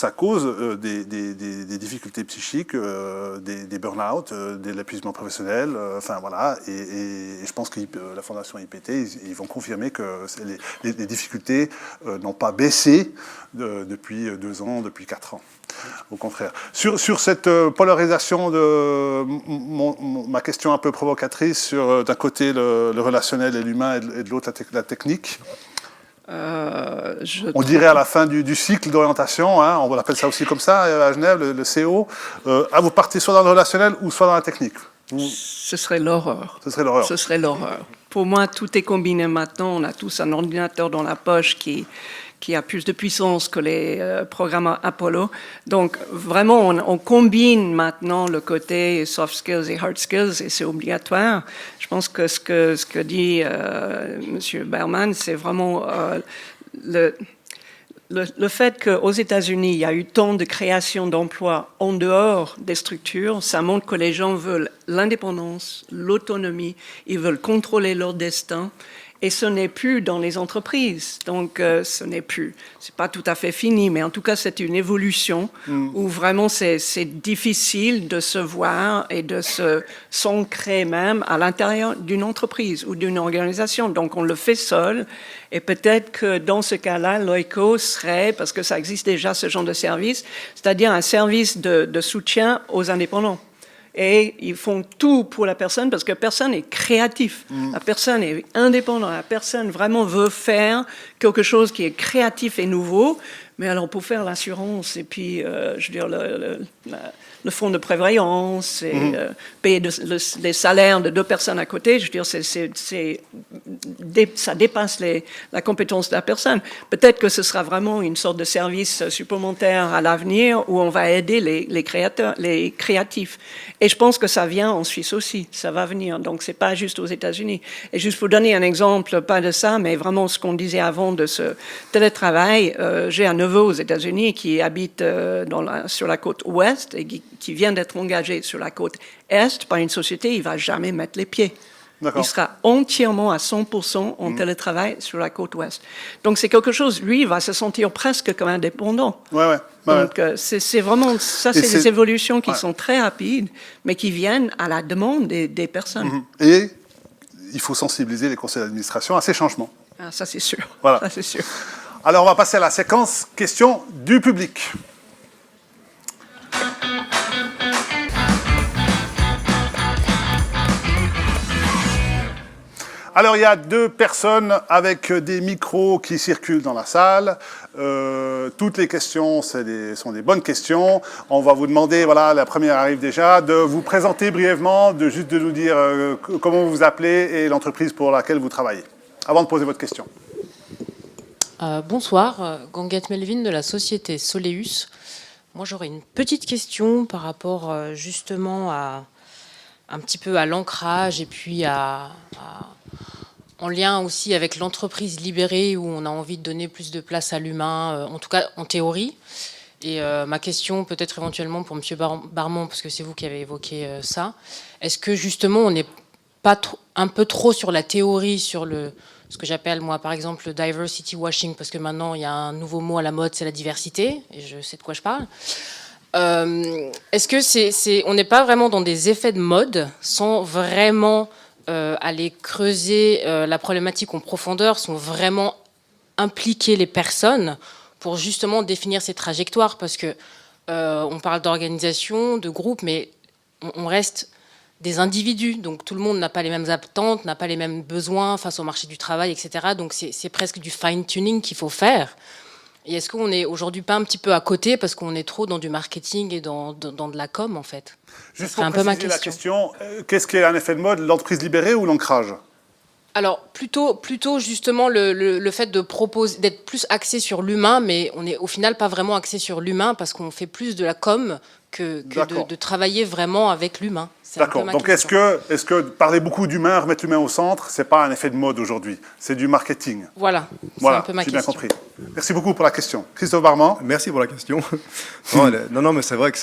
des difficultés psychiques, des burn-out, de l'épuisement professionnel. Enfin voilà. Et je pense que la Fondation IPT, ils vont confirmer que les difficultés n'ont pas baissé depuis 2 ans, depuis 4 ans. Au contraire. Sur cette polarisation de ma question un peu provocatrice sur d'un côté le relationnel et l'humain et de l'autre la technique, on dirait à la fin du cycle d'orientation, hein, on appelle ça aussi comme ça à Genève, le CO, vous partez soit dans le relationnel ou soit dans la technique. Ce serait l'horreur. Ce serait l'horreur. Ce serait l'horreur. Pour moi, tout est combiné maintenant. On a tous un ordinateur dans la poche qui a plus de puissance que les programmes Apollo. Donc, vraiment, on combine maintenant le côté soft skills et hard skills, et c'est obligatoire. Je pense que ce que dit M. Berman, c'est vraiment le fait qu'aux États-Unis, il y a eu tant de création d'emplois en dehors des structures, ça montre que les gens veulent l'indépendance, l'autonomie, ils veulent contrôler leur destin. Et ce n'est plus dans les entreprises. Donc, c'est pas tout à fait fini, mais en tout cas, c'est une évolution où vraiment c'est difficile de se voir et de s'ancrer même à l'intérieur d'une entreprise ou d'une organisation. Donc, on le fait seul. Et peut-être que dans ce cas-là, l'OICO serait, parce que ça existe déjà ce genre de service, c'est-à-dire un service de soutien aux indépendants. Et ils font tout pour la personne parce que personne est créatif. La personne est indépendante. La personne vraiment veut faire quelque chose qui est créatif et nouveau. Mais alors, pour faire l'assurance et puis, je veux dire, le fonds de prévoyance et payer les salaires de 2 personnes à côté, je veux dire, ça dépasse la compétence de la personne. Peut-être que ce sera vraiment une sorte de service supplémentaire à l'avenir où on va aider les créateurs, les créatifs. Et je pense que ça vient en Suisse aussi, ça va venir. Donc, c'est pas juste aux États-Unis. Et juste pour donner un exemple, pas de ça, mais vraiment ce qu'on disait avant de ce télétravail, j'ai un neveu aux États-Unis qui habite sur la côte ouest et qui vient d'être engagé sur la côte est par une société, il va jamais mettre les pieds. Il sera entièrement à 100% en télétravail sur la côte ouest. Donc, c'est quelque chose, lui, il va se sentir presque comme indépendant. Donc, c'est vraiment, ça, c'est des évolutions qui sont très rapides, mais qui viennent à la demande des personnes. Et il faut sensibiliser les conseils d'administration à ces changements. Ah, ça, c'est sûr. Voilà. Ça, c'est sûr. Alors, on va passer à la séquence questions du public. Alors, il y a 2 personnes avec des micros qui circulent dans la salle. Toutes les questions sont des bonnes questions. On va vous demander, voilà, la première arrive déjà, de vous présenter brièvement, juste de nous dire comment vous vous appelez et l'entreprise pour laquelle vous travaillez, avant de poser votre question. Bonsoir, Gangat Melvin de la société Soleus. Moi, j'aurais une petite question par rapport justement un petit peu à l'ancrage et puis en lien aussi avec l'entreprise libérée où on a envie de donner plus de place à l'humain, en tout cas en théorie. Et ma question peut-être éventuellement pour M. Barman, parce que c'est vous qui avez évoqué ça. Est-ce que justement on n'est pas un peu trop sur la théorie, sur ce que j'appelle moi par exemple le diversity washing, parce que maintenant il y a un nouveau mot à la mode, c'est la diversité, et je sais de quoi je parle. Est-ce que on n'est pas vraiment dans des effets de mode sans vraiment aller creuser la problématique en profondeur, sans vraiment impliquer les personnes pour justement définir ces trajectoires, parce que on parle d'organisation, de groupe, mais on reste des individus, donc tout le monde n'a pas les mêmes attentes, n'a pas les mêmes besoins face au marché du travail, etc. Donc c'est presque du fine-tuning qu'il faut faire. Et est-ce qu'on n'est aujourd'hui pas un petit peu à côté parce qu'on est trop dans du marketing et dans de la com, en fait? Juste pour préciser la question, qu'est-ce qui est un effet de mode, l'entreprise libérée ou l'ancrage? Alors, plutôt justement le fait de proposer, d'être plus axé sur l'humain, mais on est au final pas vraiment axé sur l'humain parce qu'on fait plus de la com que de travailler vraiment avec l'humain. D'accord. Donc est-ce que parler beaucoup d'humain, remettre l'humain au centre, c'est pas un effet de mode aujourd'hui? C'est du marketing. Voilà, c'est Voilà, un peu ma j'ai question. bien compris. Merci beaucoup pour la question. Christophe Barman. Merci pour la question. Non, mais c'est vrai que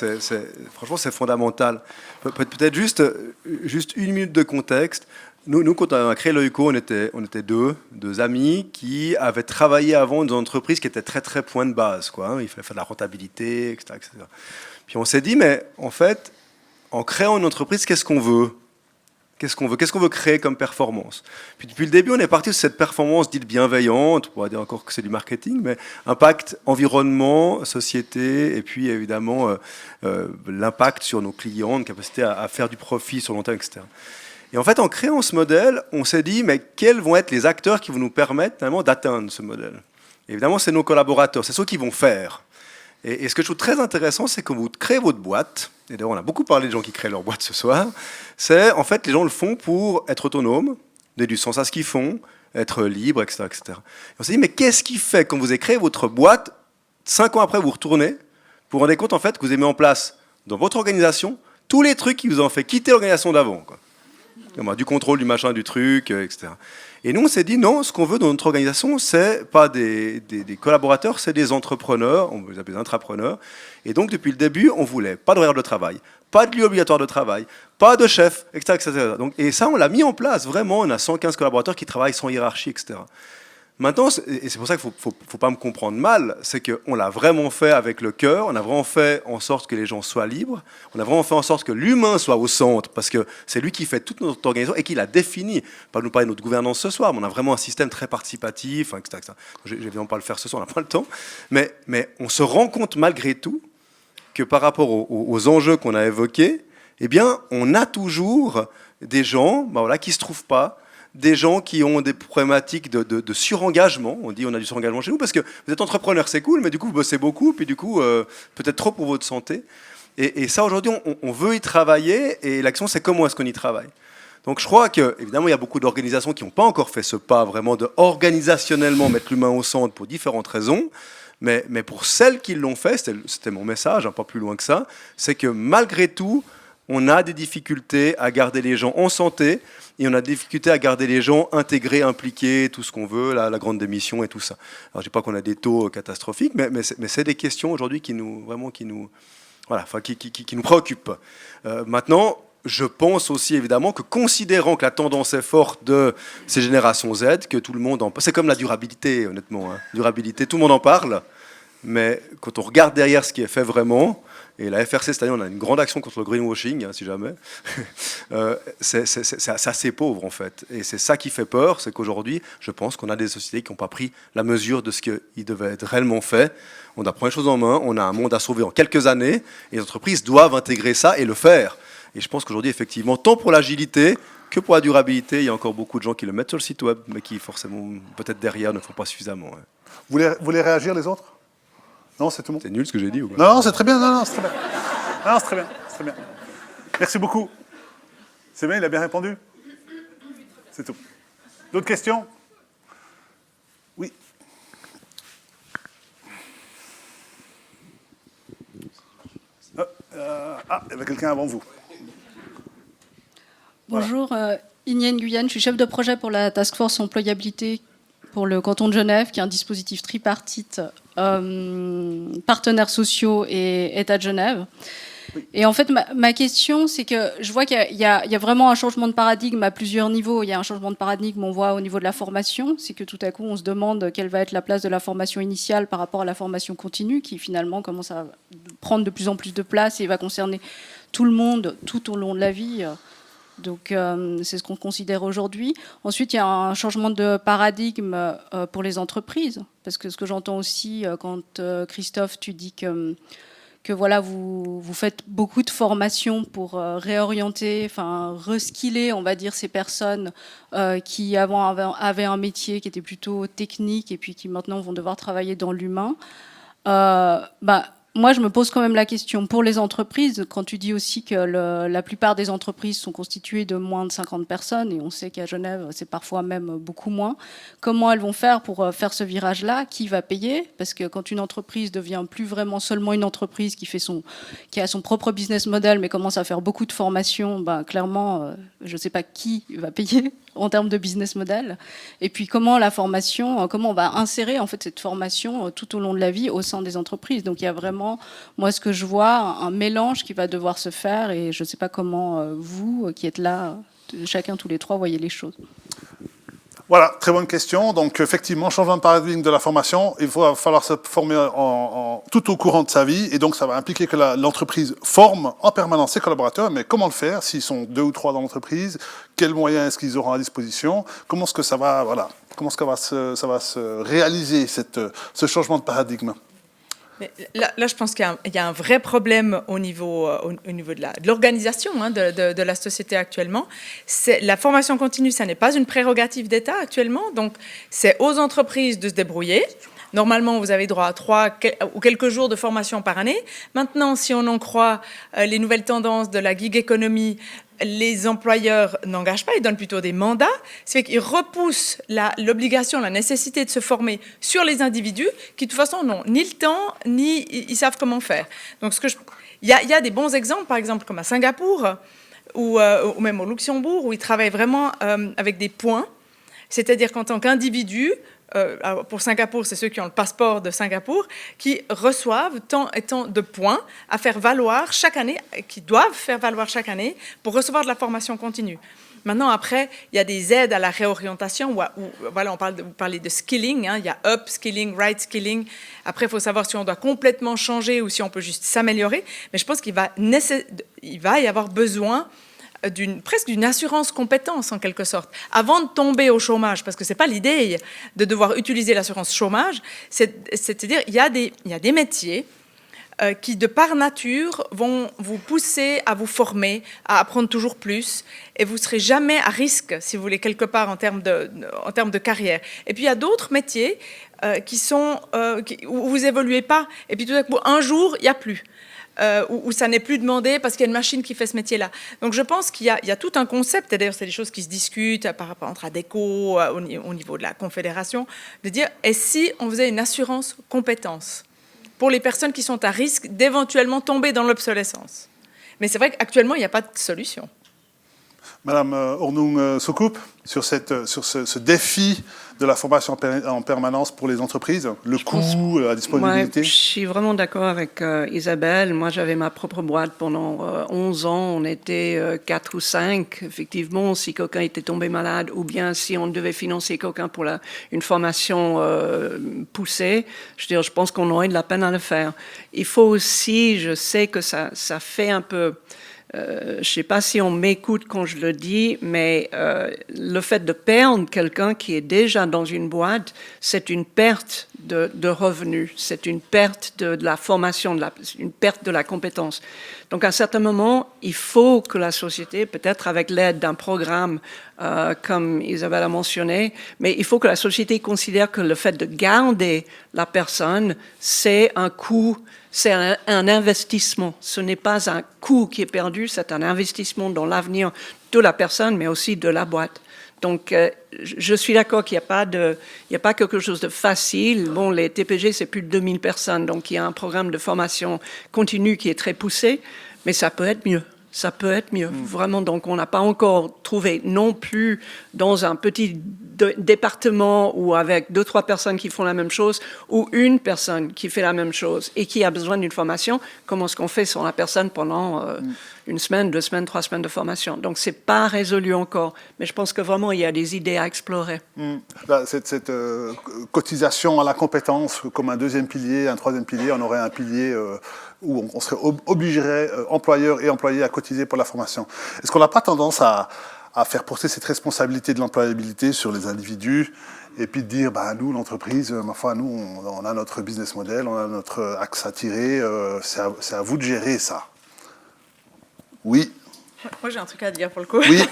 franchement, c'est fondamental. Peut-être juste 1 minute de contexte. Nous, quand on a créé l'OICO, on était deux amis qui avaient travaillé avant dans une entreprise qui était très, très point de base, quoi, hein. Il fallait faire de la rentabilité, etc., etc. Puis on s'est dit, mais en fait, en créant une entreprise, qu'est-ce qu'on veut? Qu'est-ce qu'on veut créer comme performance? Puis depuis le début, on est parti sur cette performance dite bienveillante, on pourrait dire encore que c'est du marketing, mais impact environnement, société, et puis évidemment l'impact sur nos clients, une capacité à faire du profit sur le long terme, etc. Et en fait, en créant ce modèle, on s'est dit, mais quels vont être les acteurs qui vont nous permettre finalement d'atteindre ce modèle? Et évidemment, c'est nos collaborateurs, c'est ceux qui vont faire. Et ce que je trouve très intéressant, c'est que vous créez votre boîte, et d'ailleurs on a beaucoup parlé de gens qui créent leur boîte ce soir, c'est en fait les gens le font pour être autonomes, donner du sens à ce qu'ils font, être libres, etc., etc. Et on s'est dit, mais qu'est-ce qui fait quand vous avez créé votre boîte, 5 ans après vous retournez, vous vous rendez compte en fait que vous avez mis en place dans votre organisation tous les trucs qui vous ont fait quitter l'organisation d'avant, quoi. Du contrôle du machin, du truc, etc. Et nous, on s'est dit, non, ce qu'on veut dans notre organisation, c'est pas des collaborateurs, c'est des entrepreneurs, on les appelle des intrapreneurs. Et donc, depuis le début, on voulait pas d'horaire de travail, pas de lieu obligatoire de travail, pas de chef, etc., etc. Donc, et ça, on l'a mis en place, vraiment. On a 115 collaborateurs qui travaillent sans hiérarchie, etc. Maintenant, et c'est pour ça qu'il ne faut pas me comprendre mal, c'est qu'on l'a vraiment fait avec le cœur, on a vraiment fait en sorte que les gens soient libres, on a vraiment fait en sorte que l'humain soit au centre, parce que c'est lui qui fait toute notre organisation et qui l'a défini. Pas nous parler de notre gouvernance ce soir, mais on a vraiment un système très participatif, etc., etc. Je ne vais évidemment pas le faire ce soir, on n'a pas le temps, mais on se rend compte malgré tout que par rapport aux enjeux qu'on a évoqués, eh bien, on a toujours des gens qui ne se trouvent pas, des gens qui ont des problématiques de surengagement. On dit on a du surengagement chez nous parce que vous êtes entrepreneur, c'est cool, mais du coup vous bossez beaucoup, puis du coup peut-être trop pour votre santé. Et ça aujourd'hui on veut y travailler et l'action c'est comment est-ce qu'on y travaille. Donc je crois que évidemment il y a beaucoup d'organisations qui n'ont pas encore fait ce pas vraiment de organisationnellement mettre l'humain au centre pour différentes raisons. Mais pour celles qui l'ont fait, c'était mon message, pas plus loin que ça, c'est que malgré tout, on a des difficultés à garder les gens en santé et on a des difficultés à garder les gens intégrés, impliqués, tout ce qu'on veut, la grande démission et tout ça. Alors je ne dis pas qu'on a des taux catastrophiques, mais c'est des questions aujourd'hui qui nous préoccupent. Maintenant, je pense aussi évidemment que considérant que la tendance est forte de ces générations Z, que tout le monde c'est comme la durabilité honnêtement, hein. Durabilité, tout le monde en parle, mais quand on regarde derrière ce qui est fait vraiment, et la FRC cette année on a une grande action contre le greenwashing, hein, si jamais, c'est assez pauvre en fait, et c'est ça qui fait peur, c'est qu'aujourd'hui je pense qu'on a des sociétés qui n'ont pas pris la mesure de ce qui devait être réellement fait. On doit prendre les choses en main, on a un monde à sauver en quelques années, et les entreprises doivent intégrer ça et le faire. Et je pense qu'aujourd'hui, effectivement, tant pour l'agilité que pour la durabilité, il y a encore beaucoup de gens qui le mettent sur le site web, mais qui, forcément, peut-être derrière, ne font pas suffisamment. Ouais. Vous voulez réagir, les autres? Non, c'est tout bon. C'est nul ce que j'ai dit ou quoi? Non, c'est très bien. Non, c'est très bien. Non, c'est très bien. C'est très bien. Merci beaucoup. C'est bien, il a bien répondu? C'est tout. D'autres questions? Oui. Il y avait quelqu'un avant vous. Bonjour, Ignène Guyane, je suis chef de projet pour la Task Force Employabilité pour le canton de Genève, qui est un dispositif tripartite, partenaires sociaux et État de Genève. Et en fait, ma question, c'est que je vois qu'il y a vraiment un changement de paradigme à plusieurs niveaux. Il y a un changement de paradigme, on voit au niveau de la formation, c'est que tout à coup, on se demande quelle va être la place de la formation initiale par rapport à la formation continue, qui finalement commence à prendre de plus en plus de place et va concerner tout le monde tout au long de la vie. Donc c'est ce qu'on considère aujourd'hui. Ensuite, il y a un changement de paradigme pour les entreprises, parce que ce que j'entends aussi quand Christophe, tu dis que voilà, vous faites beaucoup de formations pour réorienter, enfin reskiller, on va dire, ces personnes qui avant avaient un métier qui était plutôt technique et puis qui maintenant vont devoir travailler dans l'humain. moi, je me pose quand même la question, pour les entreprises, quand tu dis aussi que la plupart des entreprises sont constituées de moins de 50 personnes, et on sait qu'à Genève, c'est parfois même beaucoup moins, comment elles vont faire pour faire ce virage-là? Qui va payer? Parce que quand une entreprise devient plus vraiment seulement une entreprise qui a son propre business model, mais commence à faire beaucoup de formations, ben, clairement, je ne sais pas qui va payer en termes de business model. Et puis comment la formation, comment on va insérer en fait cette formation tout au long de la vie au sein des entreprises. Donc il y a vraiment, moi ce que je vois, un mélange qui va devoir se faire, et je ne sais pas comment vous qui êtes là, chacun tous les trois, voyez les choses. Voilà, très bonne question. Donc, effectivement, changement de paradigme de la formation, il va falloir se former tout au courant de sa vie. Et donc, ça va impliquer que l'entreprise forme en permanence ses collaborateurs. Mais comment le faire s'ils sont 2 ou 3 dans l'entreprise? Quels moyens est-ce qu'ils auront à disposition? Comment est-ce que ça va, voilà, comment est-ce que ça va se réaliser, ce changement de paradigme? Mais là, je pense qu'il y a un vrai problème au niveau de l'organisation de la société actuellement. La formation continue, ça n'est pas une prérogative d'État actuellement, donc c'est aux entreprises de se débrouiller. Normalement, vous avez droit à 3 ou quelques jours de formation par année. Maintenant, si on en croit les nouvelles tendances de la gig economy, les employeurs n'engagent pas, ils donnent plutôt des mandats. C'est qu'ils repoussent l'obligation, la nécessité de se former sur les individus qui, de toute façon, n'ont ni le temps, ni ils savent comment faire. Donc, il y a des bons exemples, par exemple, comme à Singapour ou même au Luxembourg, où ils travaillent vraiment avec des points. C'est-à-dire qu'en tant qu'individu, pour Singapour, c'est ceux qui ont le passeport de Singapour, qui reçoivent tant et tant de points à faire valoir chaque année, qui doivent faire valoir chaque année pour recevoir de la formation continue. Maintenant, après, il y a des aides à la réorientation. Voilà, vous parlez de skilling, il y a upskilling, right skilling. Après, il faut savoir si on doit complètement changer ou si on peut juste s'améliorer. Mais je pense qu'il va y avoir besoin presque d'une assurance compétence en quelque sorte, avant de tomber au chômage, parce que ce n'est pas l'idée de devoir utiliser l'assurance chômage, c'est-à-dire il y a des métiers qui, de par nature, vont vous pousser à vous former, à apprendre toujours plus, et vous ne serez jamais à risque, si vous voulez, quelque part en termes de carrière. Et puis il y a d'autres métiers où vous n'évoluez pas, et puis tout à coup, un jour, il n'y a plus. Où ça n'est plus demandé parce qu'il y a une machine qui fait ce métier-là. Donc je pense qu'il y a tout un concept, et d'ailleurs c'est des choses qui se discutent par rapport entre ADECO, au niveau de la Confédération, de dire, et si on faisait une assurance compétence pour les personnes qui sont à risque d'éventuellement tomber dans l'obsolescence? Mais c'est vrai qu'actuellement, il n'y a pas de solution. Madame Ornung Soukup, sur ce défi de la formation en permanence pour les entreprises, le coût, la disponibilité? Je suis vraiment d'accord avec Isabelle. Moi, j'avais ma propre boîte pendant 11 ans. On était 4 ou 5. Effectivement, si quelqu'un était tombé malade ou bien si on devait financer quelqu'un pour une formation poussée, je pense qu'on aurait de la peine à le faire. Il faut aussi, je sais que ça fait un peu... je ne sais pas si on m'écoute quand je le dis, mais le fait de perdre quelqu'un qui est déjà dans une boîte, c'est une perte de revenus, c'est une perte de la formation, une perte de la compétence. Donc à un certain moment, il faut que la société, peut-être avec l'aide d'un programme comme Isabelle a mentionné, mais il faut que la société considère que le fait de garder la personne, c'est un coût, c'est un investissement. Ce n'est pas un coût qui est perdu, c'est un investissement dans l'avenir de la personne, mais aussi de la boîte. Donc, je suis d'accord qu'il n'y a pas quelque chose de facile. Bon, les TPG, c'est plus de 2000 personnes, donc il y a un programme de formation continue qui est très poussé, mais ça peut être mieux. Ça peut être mieux, vraiment. Donc, on n'a pas encore trouvé non plus dans un petit département ou avec 2-3 personnes qui font la même chose ou une personne qui fait la même chose et qui a besoin d'une formation. Comment est-ce qu'on fait sans la personne pendant une semaine, 2 semaines, 3 semaines de formation? Donc, ce n'est pas résolu encore. Mais je pense que vraiment, il y a des idées à explorer. Cette cotisation à la compétence comme un deuxième pilier, un troisième pilier, on aurait un pilier... où on serait obligerait employeurs et employés à cotiser pour la formation. Est-ce qu'on n'a pas tendance à faire porter cette responsabilité de l'employabilité sur les individus et puis de dire, nous, l'entreprise, ma foi, nous, on a notre business model, on a notre axe à tirer, c'est à vous de gérer ça. Oui. Moi, j'ai un truc à dire pour le coup. Oui.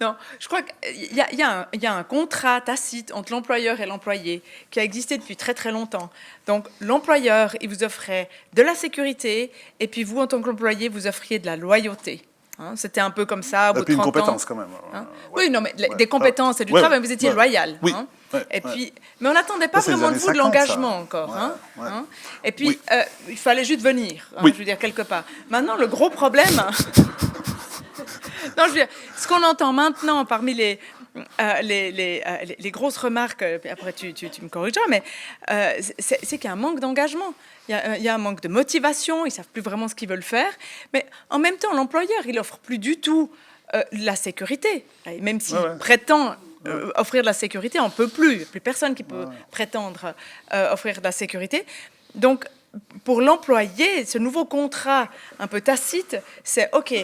Non, je crois qu'il y a un contrat tacite entre l'employeur et l'employé qui a existé depuis très très longtemps. Donc l'employeur, il vous offrait de la sécurité et puis vous, en tant qu'employé, vous offriez de la loyauté. Hein, c'était un peu comme ça, au bout Et de puis une 30 ans. compétence quand même. Hein. Ouais. Oui, non, mais Ouais. des compétences et du Ouais, travail, vous étiez ouais. loyal. Oui. Hein. Ouais, Et ouais. puis, mais on n'attendait pas Ça, c'est les vraiment de années vous de 50, l'engagement ça. encore. Ouais, Hein. ouais. Hein. Et puis, Oui. il fallait juste venir, hein, Oui. je veux dire, quelque part. Maintenant, le gros problème... Non, je veux dire, ce qu'on entend maintenant parmi les grosses remarques, après tu me corrigeras, mais c'est qu'il y a un manque d'engagement, il y a un manque de motivation, ils ne savent plus vraiment ce qu'ils veulent faire, mais en même temps, l'employeur, il n'offre plus du tout la sécurité, et même s'il prétend offrir de la sécurité, on ne peut plus, il n'y a plus personne qui peut prétendre offrir de la sécurité. Donc, pour l'employé, ce nouveau contrat un peu tacite, c'est OK,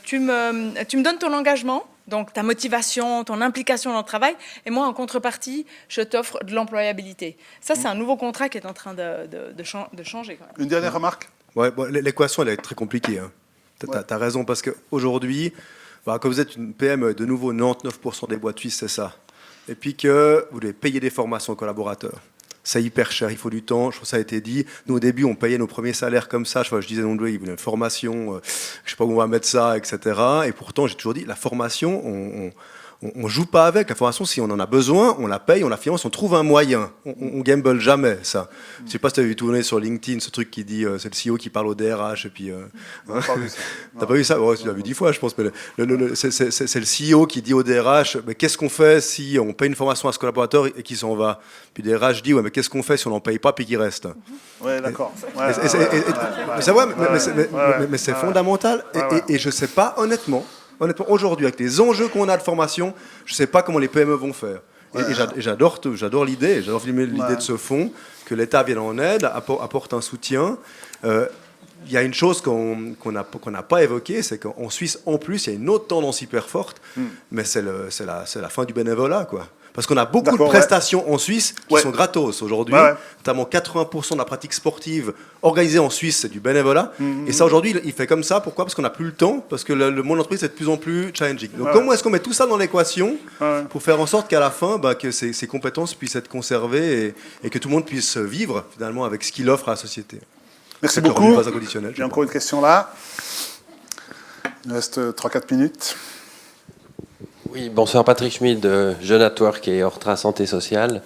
tu me donnes ton engagement, donc ta motivation, ton implication dans le travail, et moi, en contrepartie, je t'offre de l'employabilité. Ça, c'est un nouveau contrat qui est en train de changer. Quand même. Une dernière remarque? Ouais, bon, l'équation, elle est très compliquée. Hein. Tu as raison, parce qu'aujourd'hui, bah, quand vous êtes une PME, de nouveau, 99% des boîtes suisses, c'est ça. Et puis que vous devez payer des formations aux collaborateurs. C'est hyper cher, il faut du temps, je crois que ça a été dit. Nous, au début, on payait nos premiers salaires comme ça. Je disais, non, il voulait une formation, je ne sais pas où on va mettre ça, etc. Et pourtant, j'ai toujours dit, la formation, on joue pas avec. La formation, si on en a besoin, on la paye, on la finance, on trouve un moyen. On gamble jamais, ça. Je ne sais pas si tu as vu tourner sur LinkedIn ce truc qui dit, c'est le CEO qui parle au DRH, et puis... T'as pas vu ça? Ouais, tu l'as vu 10 fois, je pense. Mais c'est le CEO qui dit au DRH, mais qu'est-ce qu'on fait si on paye une formation à ce collaborateur et qu'il s'en va? Puis le DRH dit, ouais, mais qu'est-ce qu'on fait si on n'en paye pas puis qu'il reste? Oui, d'accord. Mais c'est fondamental. Et je ne sais pas, honnêtement, aujourd'hui, avec les enjeux qu'on a de formation, je ne sais pas comment les PME vont faire. Et j'adore l'idée, de ce fonds, que l'État vienne en aide, apporte un soutien. Il y a une chose qu'on n'a pas évoquée, c'est qu'en Suisse, en plus, il y a une autre tendance hyper forte, mais c'est la fin du bénévolat, quoi. Parce qu'on a beaucoup de prestations en Suisse qui sont gratos aujourd'hui, notamment 80% de la pratique sportive organisée en Suisse, c'est du bénévolat. Et ça, aujourd'hui, il fait comme ça. Pourquoi? Parce qu'on n'a plus le temps, parce que le monde d'entreprise est de plus en plus challenging. Donc, comment est-ce qu'on met tout ça dans l'équation pour faire en sorte qu'à la fin, que ces compétences puissent être conservées et que tout le monde puisse vivre, finalement, avec ce qu'il offre à la société? Merci beaucoup. J'ai encore une question là. Il reste 3-4 minutes. Oui, bonsoir, Patrick Schmid de Jeune Network et Ortra Santé Sociale.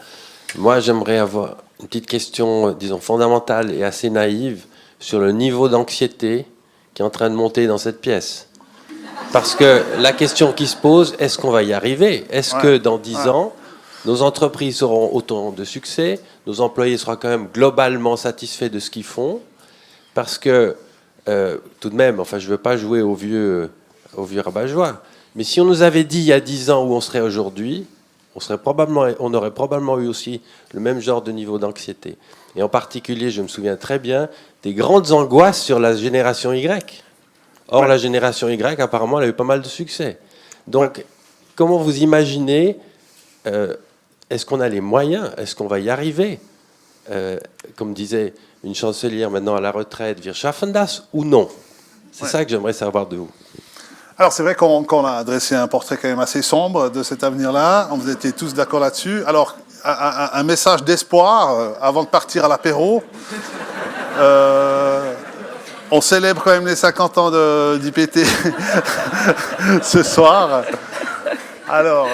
Moi, j'aimerais avoir une petite question, disons, fondamentale et assez naïve sur le niveau d'anxiété qui est en train de monter dans cette pièce. Parce que la question qui se pose, est-ce qu'on va y arriver? Est-ce que dans 10 ans, nos entreprises auront autant de succès, nos employés seront quand même globalement satisfaits de ce qu'ils font? Parce que, tout de même, enfin, je ne veux pas jouer au vieux rabat-joie, mais si on nous avait dit il y a 10 ans où on serait aujourd'hui, on aurait probablement eu aussi le même genre de niveau d'anxiété. Et en particulier, je me souviens très bien des grandes angoisses sur la génération Y. Or, la génération Y, apparemment, elle a eu pas mal de succès. Donc, comment vous imaginez, est-ce qu'on a les moyens? Est-ce qu'on va y arriver? Comme disait une chancelière maintenant à la retraite, wir schaffen das ou non? C'est ça que j'aimerais savoir de vous. Alors c'est vrai qu'on a dressé un portrait quand même assez sombre de cet avenir-là. Vous étiez tous d'accord là-dessus. Alors un message d'espoir avant de partir à l'apéro. On célèbre quand même les 50 ans d'IPT ce soir. Alors...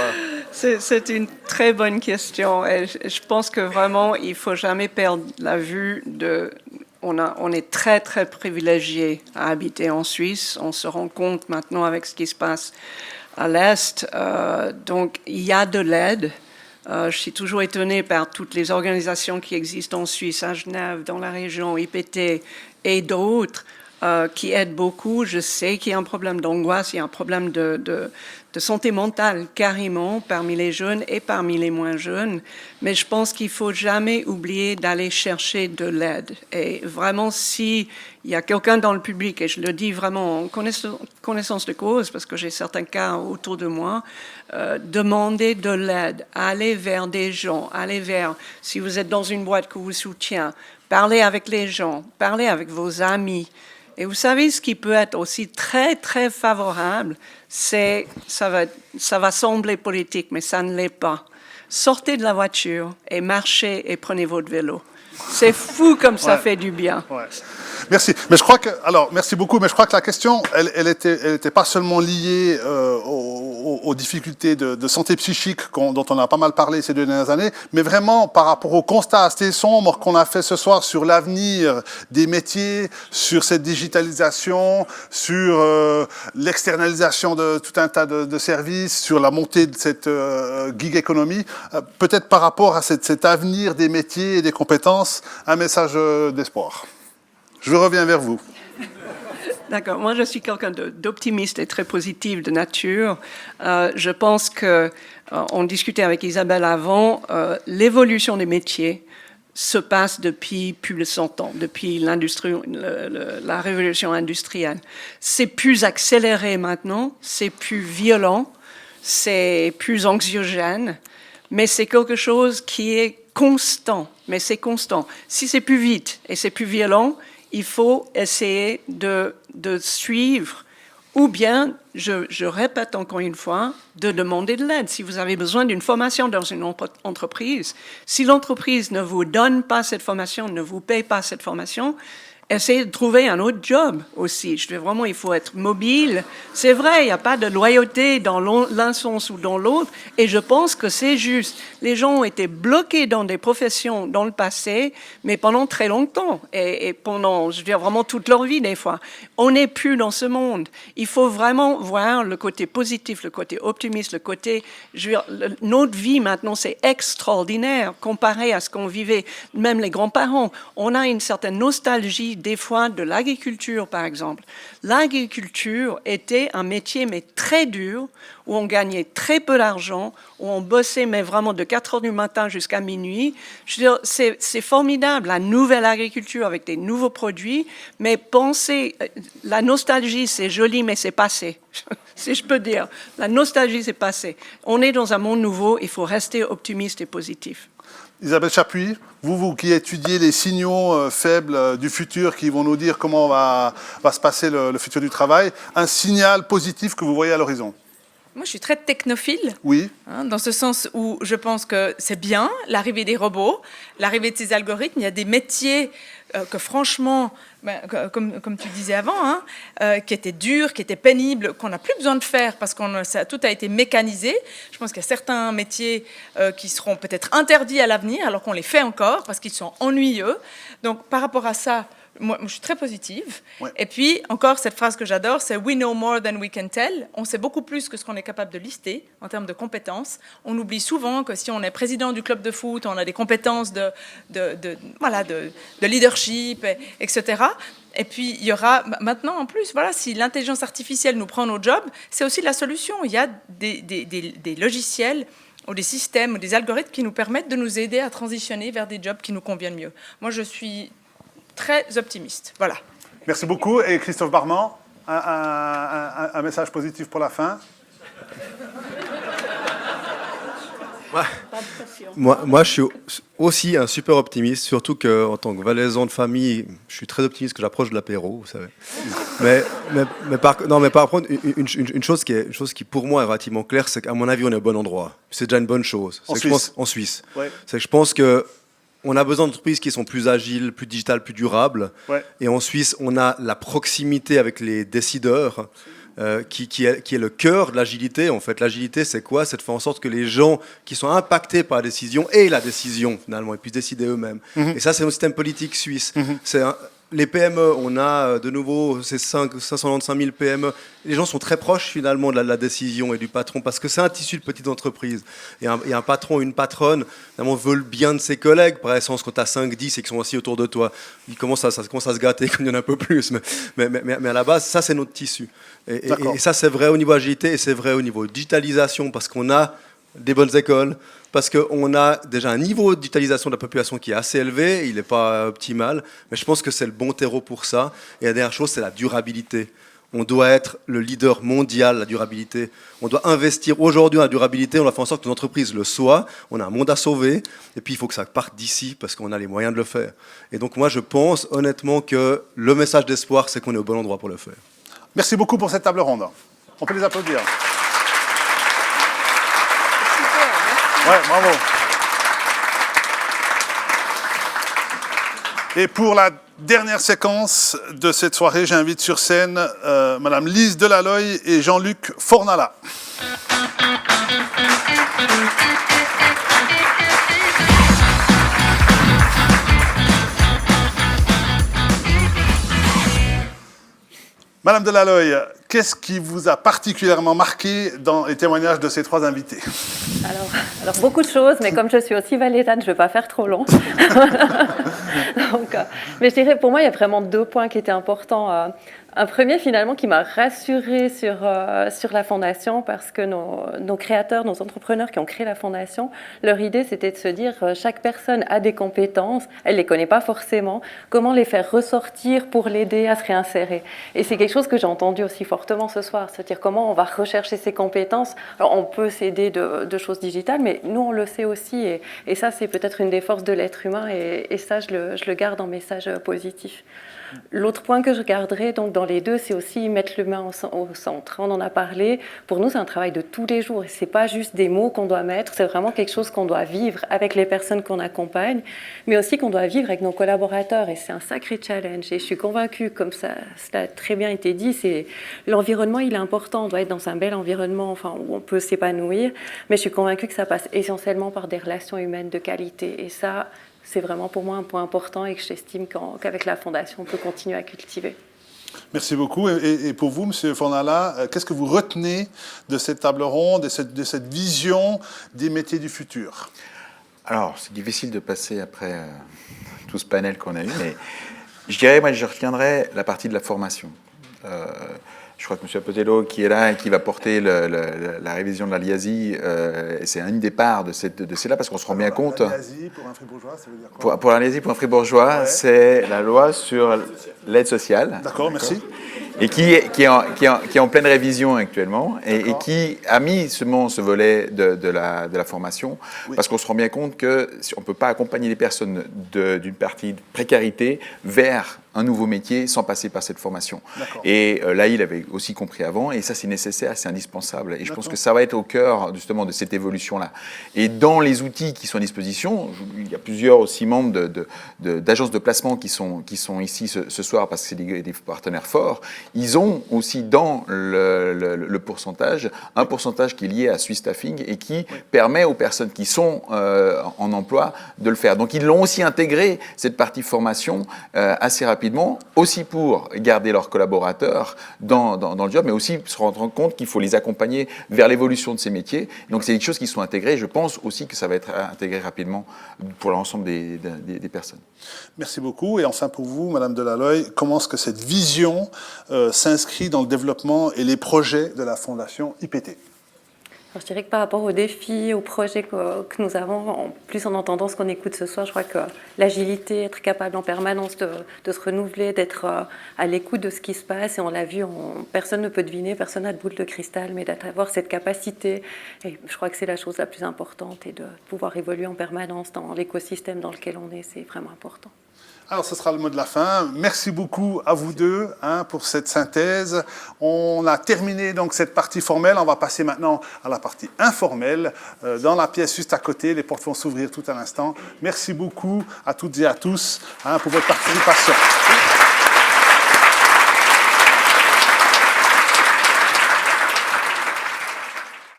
C'est une très bonne question. Et je pense que vraiment, il ne faut jamais perdre la vue de... On est très, très privilégiés à habiter en Suisse. On se rend compte maintenant avec ce qui se passe à l'Est. Donc, il y a de l'aide. Je suis toujours étonnée par toutes les organisations qui existent en Suisse, à Genève, dans la région, IPT et d'autres, qui aident beaucoup. Je sais qu'il y a un problème d'angoisse, il y a un problème de santé mentale carrément parmi les jeunes et parmi les moins jeunes, mais je pense qu'il ne faut jamais oublier d'aller chercher de l'aide. Et vraiment, s'il y a quelqu'un dans le public, et je le dis vraiment en connaissance de cause, parce que j'ai certains cas autour de moi, demandez de l'aide, allez vers des gens, si vous êtes dans une boîte qui vous soutient, parlez avec les gens, parlez avec vos amis. Et vous savez, ce qui peut être aussi très, très favorable, c'est, ça va sembler politique, mais ça ne l'est pas. Sortez de la voiture et marchez et prenez votre vélo. C'est fou comme ça fait du bien. Ouais. Merci. Mais je crois que, alors, merci beaucoup. Mais je crois que la question, elle était pas seulement liée aux difficultés de santé psychique dont on a pas mal parlé ces 2 dernières années, mais vraiment par rapport au constat assez sombre qu'on a fait ce soir sur l'avenir des métiers, sur cette digitalisation, sur l'externalisation de tout un tas de services, sur la montée de cette gig economy. Peut-être par rapport à cet avenir des métiers et des compétences, un message d'espoir. Je reviens vers vous. D'accord. Moi, je suis quelqu'un d'optimiste et très positif de nature. Je pense que, on discutait avec Isabelle avant, l'évolution des métiers se passe depuis plus de 100 ans, depuis l'industrie, la révolution industrielle. C'est plus accéléré maintenant, c'est plus violent, c'est plus anxiogène, mais c'est quelque chose qui est constant. Mais c'est constant. Si c'est plus vite et c'est plus violent, il faut essayer de suivre, ou bien, je répète encore une fois, de demander de l'aide. Si vous avez besoin d'une formation dans une entreprise, si l'entreprise ne vous donne pas cette formation, ne vous paye pas cette formation, essayez de trouver un autre job aussi. Je dis vraiment, il faut être mobile. C'est vrai, il n'y a pas de loyauté dans l'un sens ou dans l'autre, et je pense que c'est juste. Les gens ont été bloqués dans des professions dans le passé, mais pendant très longtemps, et pendant, je veux dire, vraiment toute leur vie des fois. On n'est plus dans ce monde. Il faut vraiment voir le côté positif, le côté optimiste, le côté, je veux dire, notre vie maintenant, c'est extraordinaire comparé à ce qu'on vivait, même les grands-parents. On a une certaine nostalgie des fois de l'agriculture, par exemple. L'agriculture était un métier, mais très dur, où on gagnait très peu d'argent, où on bossait, mais vraiment de 4 heures du matin jusqu'à minuit. Je veux dire, c'est formidable, la nouvelle agriculture avec des nouveaux produits, mais pensez, la nostalgie, c'est joli, mais c'est passé, si je peux dire. La nostalgie, c'est passé. On est dans un monde nouveau, il faut rester optimiste et positif. Isabelle Chapuis, vous qui étudiez les signaux faibles du futur qui vont nous dire comment va se passer le futur du travail, un signal positif que vous voyez à l'horizon? Moi, je suis très technophile, Oui. dans ce sens où je pense que c'est bien l'arrivée des robots, l'arrivée de ces algorithmes. Il y a des métiers que franchement, comme tu disais avant, qui étaient durs, qui étaient pénibles, qu'on n'a plus besoin de faire parce que tout a été mécanisé. Je pense qu'il y a certains métiers qui seront peut-être interdits à l'avenir alors qu'on les fait encore parce qu'ils sont ennuyeux. Donc par rapport à ça, moi, je suis très positive. Ouais. Et puis, encore, cette phrase que j'adore, c'est « We know more than we can tell ». On sait beaucoup plus que ce qu'on est capable de lister en termes de compétences. On oublie souvent que si on est président du club de foot, on a des compétences de leadership, etc. Et puis, il y aura maintenant, en plus, voilà, si l'intelligence artificielle nous prend nos jobs, c'est aussi la solution. Il y a des logiciels ou des systèmes ou des algorithmes qui nous permettent de nous aider à transitionner vers des jobs qui nous conviennent mieux. Moi, je suis très optimiste. Voilà. Merci beaucoup. Et Christophe Barman, un message positif pour la fin. Moi, je suis aussi un super optimiste, surtout qu'en tant que valaisan de famille, je suis très optimiste que j'approche de l'apéro, vous savez. mais par contre, une chose qui pour moi est relativement claire, c'est qu'à mon avis, on est au bon endroit. C'est déjà une bonne chose. En Suisse. Ouais. C'est que je pense que on a besoin d'entreprises qui sont plus agiles, plus digitales, plus durables. Ouais. Et en Suisse, on a la proximité avec les décideurs qui est le cœur de l'agilité. En fait, l'agilité, c'est quoi? C'est de faire en sorte que les gens qui sont impactés par la décision aient la décision, finalement, et puissent décider eux-mêmes. Et ça, c'est un système politique suisse. Les PME, on a de nouveau ces 595 000 PME. Les gens sont très proches finalement de la décision et du patron parce que c'est un tissu de petite entreprise. Et un patron ou une patronne finalement, veut le bien de ses collègues, par essence, quand tu as 5-10 et qu'ils sont assis autour de toi. Ça commence à se gâter quand il y en a un peu plus. Mais à la base, ça, c'est notre tissu. Et ça, c'est vrai au niveau agilité et c'est vrai au niveau digitalisation parce qu'on a des bonnes écoles, parce qu'on a déjà un niveau de digitalisation de la population qui est assez élevé, il n'est pas optimal, mais je pense que c'est le bon terreau pour ça. Et la dernière chose, c'est la durabilité. on doit être le leader mondial de la durabilité. On doit investir aujourd'hui dans la durabilité, on doit faire en sorte que nos entreprises le soient. On a un monde à sauver, et puis il faut que ça parte d'ici parce qu'on a les moyens de le faire. Et donc moi, je pense honnêtement que le message d'espoir, c'est qu'on est au bon endroit pour le faire. Merci beaucoup pour cette table ronde. On peut les applaudir. Ouais, bravo. Et pour la dernière séquence de cette soirée, j'invite sur scène Madame Lise Delaloy et Jean-Luc Fornala. Madame Delaloy, qu'est-ce qui vous a particulièrement marqué dans les témoignages de ces trois invités? Alors beaucoup de choses, mais comme je suis aussi valaisanne, je ne vais pas faire trop long. Donc, mais je dirais, pour moi, il y a vraiment deux points qui étaient importants. Un premier, finalement, qui m'a rassurée sur la Fondation, parce que nos créateurs, nos entrepreneurs qui ont créé la Fondation, leur idée, c'était de se dire, chaque personne a des compétences, elle ne les connaît pas forcément, comment les faire ressortir pour l'aider à se réinsérer. Et c'est quelque chose que j'ai entendu aussi fortement ce soir, c'est-à-dire comment on va rechercher ses compétences. Alors, on peut s'aider de choses digitales, mais nous, on le sait aussi, et ça, c'est peut-être une des forces de l'être humain, et ça, je le garde en message positif. L'autre point que je garderai donc dans les deux, c'est aussi mettre l'humain au centre. On en a parlé. Pour nous, c'est un travail de tous les jours. C'est pas juste des mots qu'on doit mettre. C'est vraiment quelque chose qu'on doit vivre avec les personnes qu'on accompagne, mais aussi qu'on doit vivre avec nos collaborateurs. Et c'est un sacré challenge. Et je suis convaincue, comme ça a très bien été dit, c'est l'environnement, il est important. On doit être dans un bel environnement, enfin, où on peut s'épanouir. Mais je suis convaincue que ça passe essentiellement par des relations humaines de qualité. Et ça, c'est vraiment pour moi un point important et que j'estime qu'avec la Fondation, on peut continuer à cultiver. Merci beaucoup. Et pour vous, M. Fornala, qu'est-ce que vous retenez de cette table ronde, de cette vision des métiers du futur? Alors, c'est difficile de passer après tout ce panel qu'on a eu, mais je dirais, moi, je retiendrai la partie de la formation. Je crois que M. Apotello, qui est là et qui va porter la révision de la LIASI, c'est une des parts de celle-là, parce qu'on se rend bien compte. La LIASI, pour un fribourgeois, ça veut dire quoi? Pour la LIASI, pour un fribourgeois, ouais. C'est la loi sur l'aide sociale. D'accord, merci. Et qui est en pleine révision actuellement, et qui a mis ce volet de la formation, oui. Parce qu'on se rend bien compte qu'on ne peut pas accompagner les personnes d'une partie de précarité vers un nouveau métier sans passer par cette formation. Et là, il avait aussi compris avant, et ça c'est nécessaire, c'est indispensable. Et je pense que ça va être au cœur justement de cette évolution-là. Et dans les outils qui sont à disposition, il y a plusieurs aussi membres d'agences de placement qui sont ici ce soir parce que c'est des partenaires forts. Ils ont aussi dans le pourcentage, un pourcentage qui est lié à Swiss Staffing et qui permet aux personnes qui sont en emploi de le faire. Donc ils l'ont aussi intégré, cette partie formation, assez rapidement, aussi pour garder leurs collaborateurs dans le job, mais aussi se rendre compte qu'il faut les accompagner vers l'évolution de ces métiers. Donc c'est des choses qui sont intégrées. Je pense aussi que ça va être intégré rapidement pour l'ensemble des personnes. Merci beaucoup. Et enfin pour vous, Madame Delaloy, comment est-ce que cette vision s'inscrit dans le développement et les projets de la Fondation IPT? Alors, je dirais que par rapport aux défis, aux projets que nous avons, en plus en entendant ce qu'on écoute ce soir, je crois que l'agilité, être capable en permanence de se renouveler, d'être à l'écoute de ce qui se passe, et on l'a vu, personne ne peut deviner, personne n'a de boule de cristal, mais d'avoir cette capacité, et je crois que c'est la chose la plus importante, et de pouvoir évoluer en permanence dans l'écosystème dans lequel on est, c'est vraiment important. Alors, ce sera le mot de la fin. Merci beaucoup à vous deux pour cette synthèse. On a terminé donc cette partie formelle. On va passer maintenant à la partie informelle. Dans la pièce juste à côté, les portes vont s'ouvrir tout à l'instant. Merci beaucoup à toutes et à tous pour votre participation.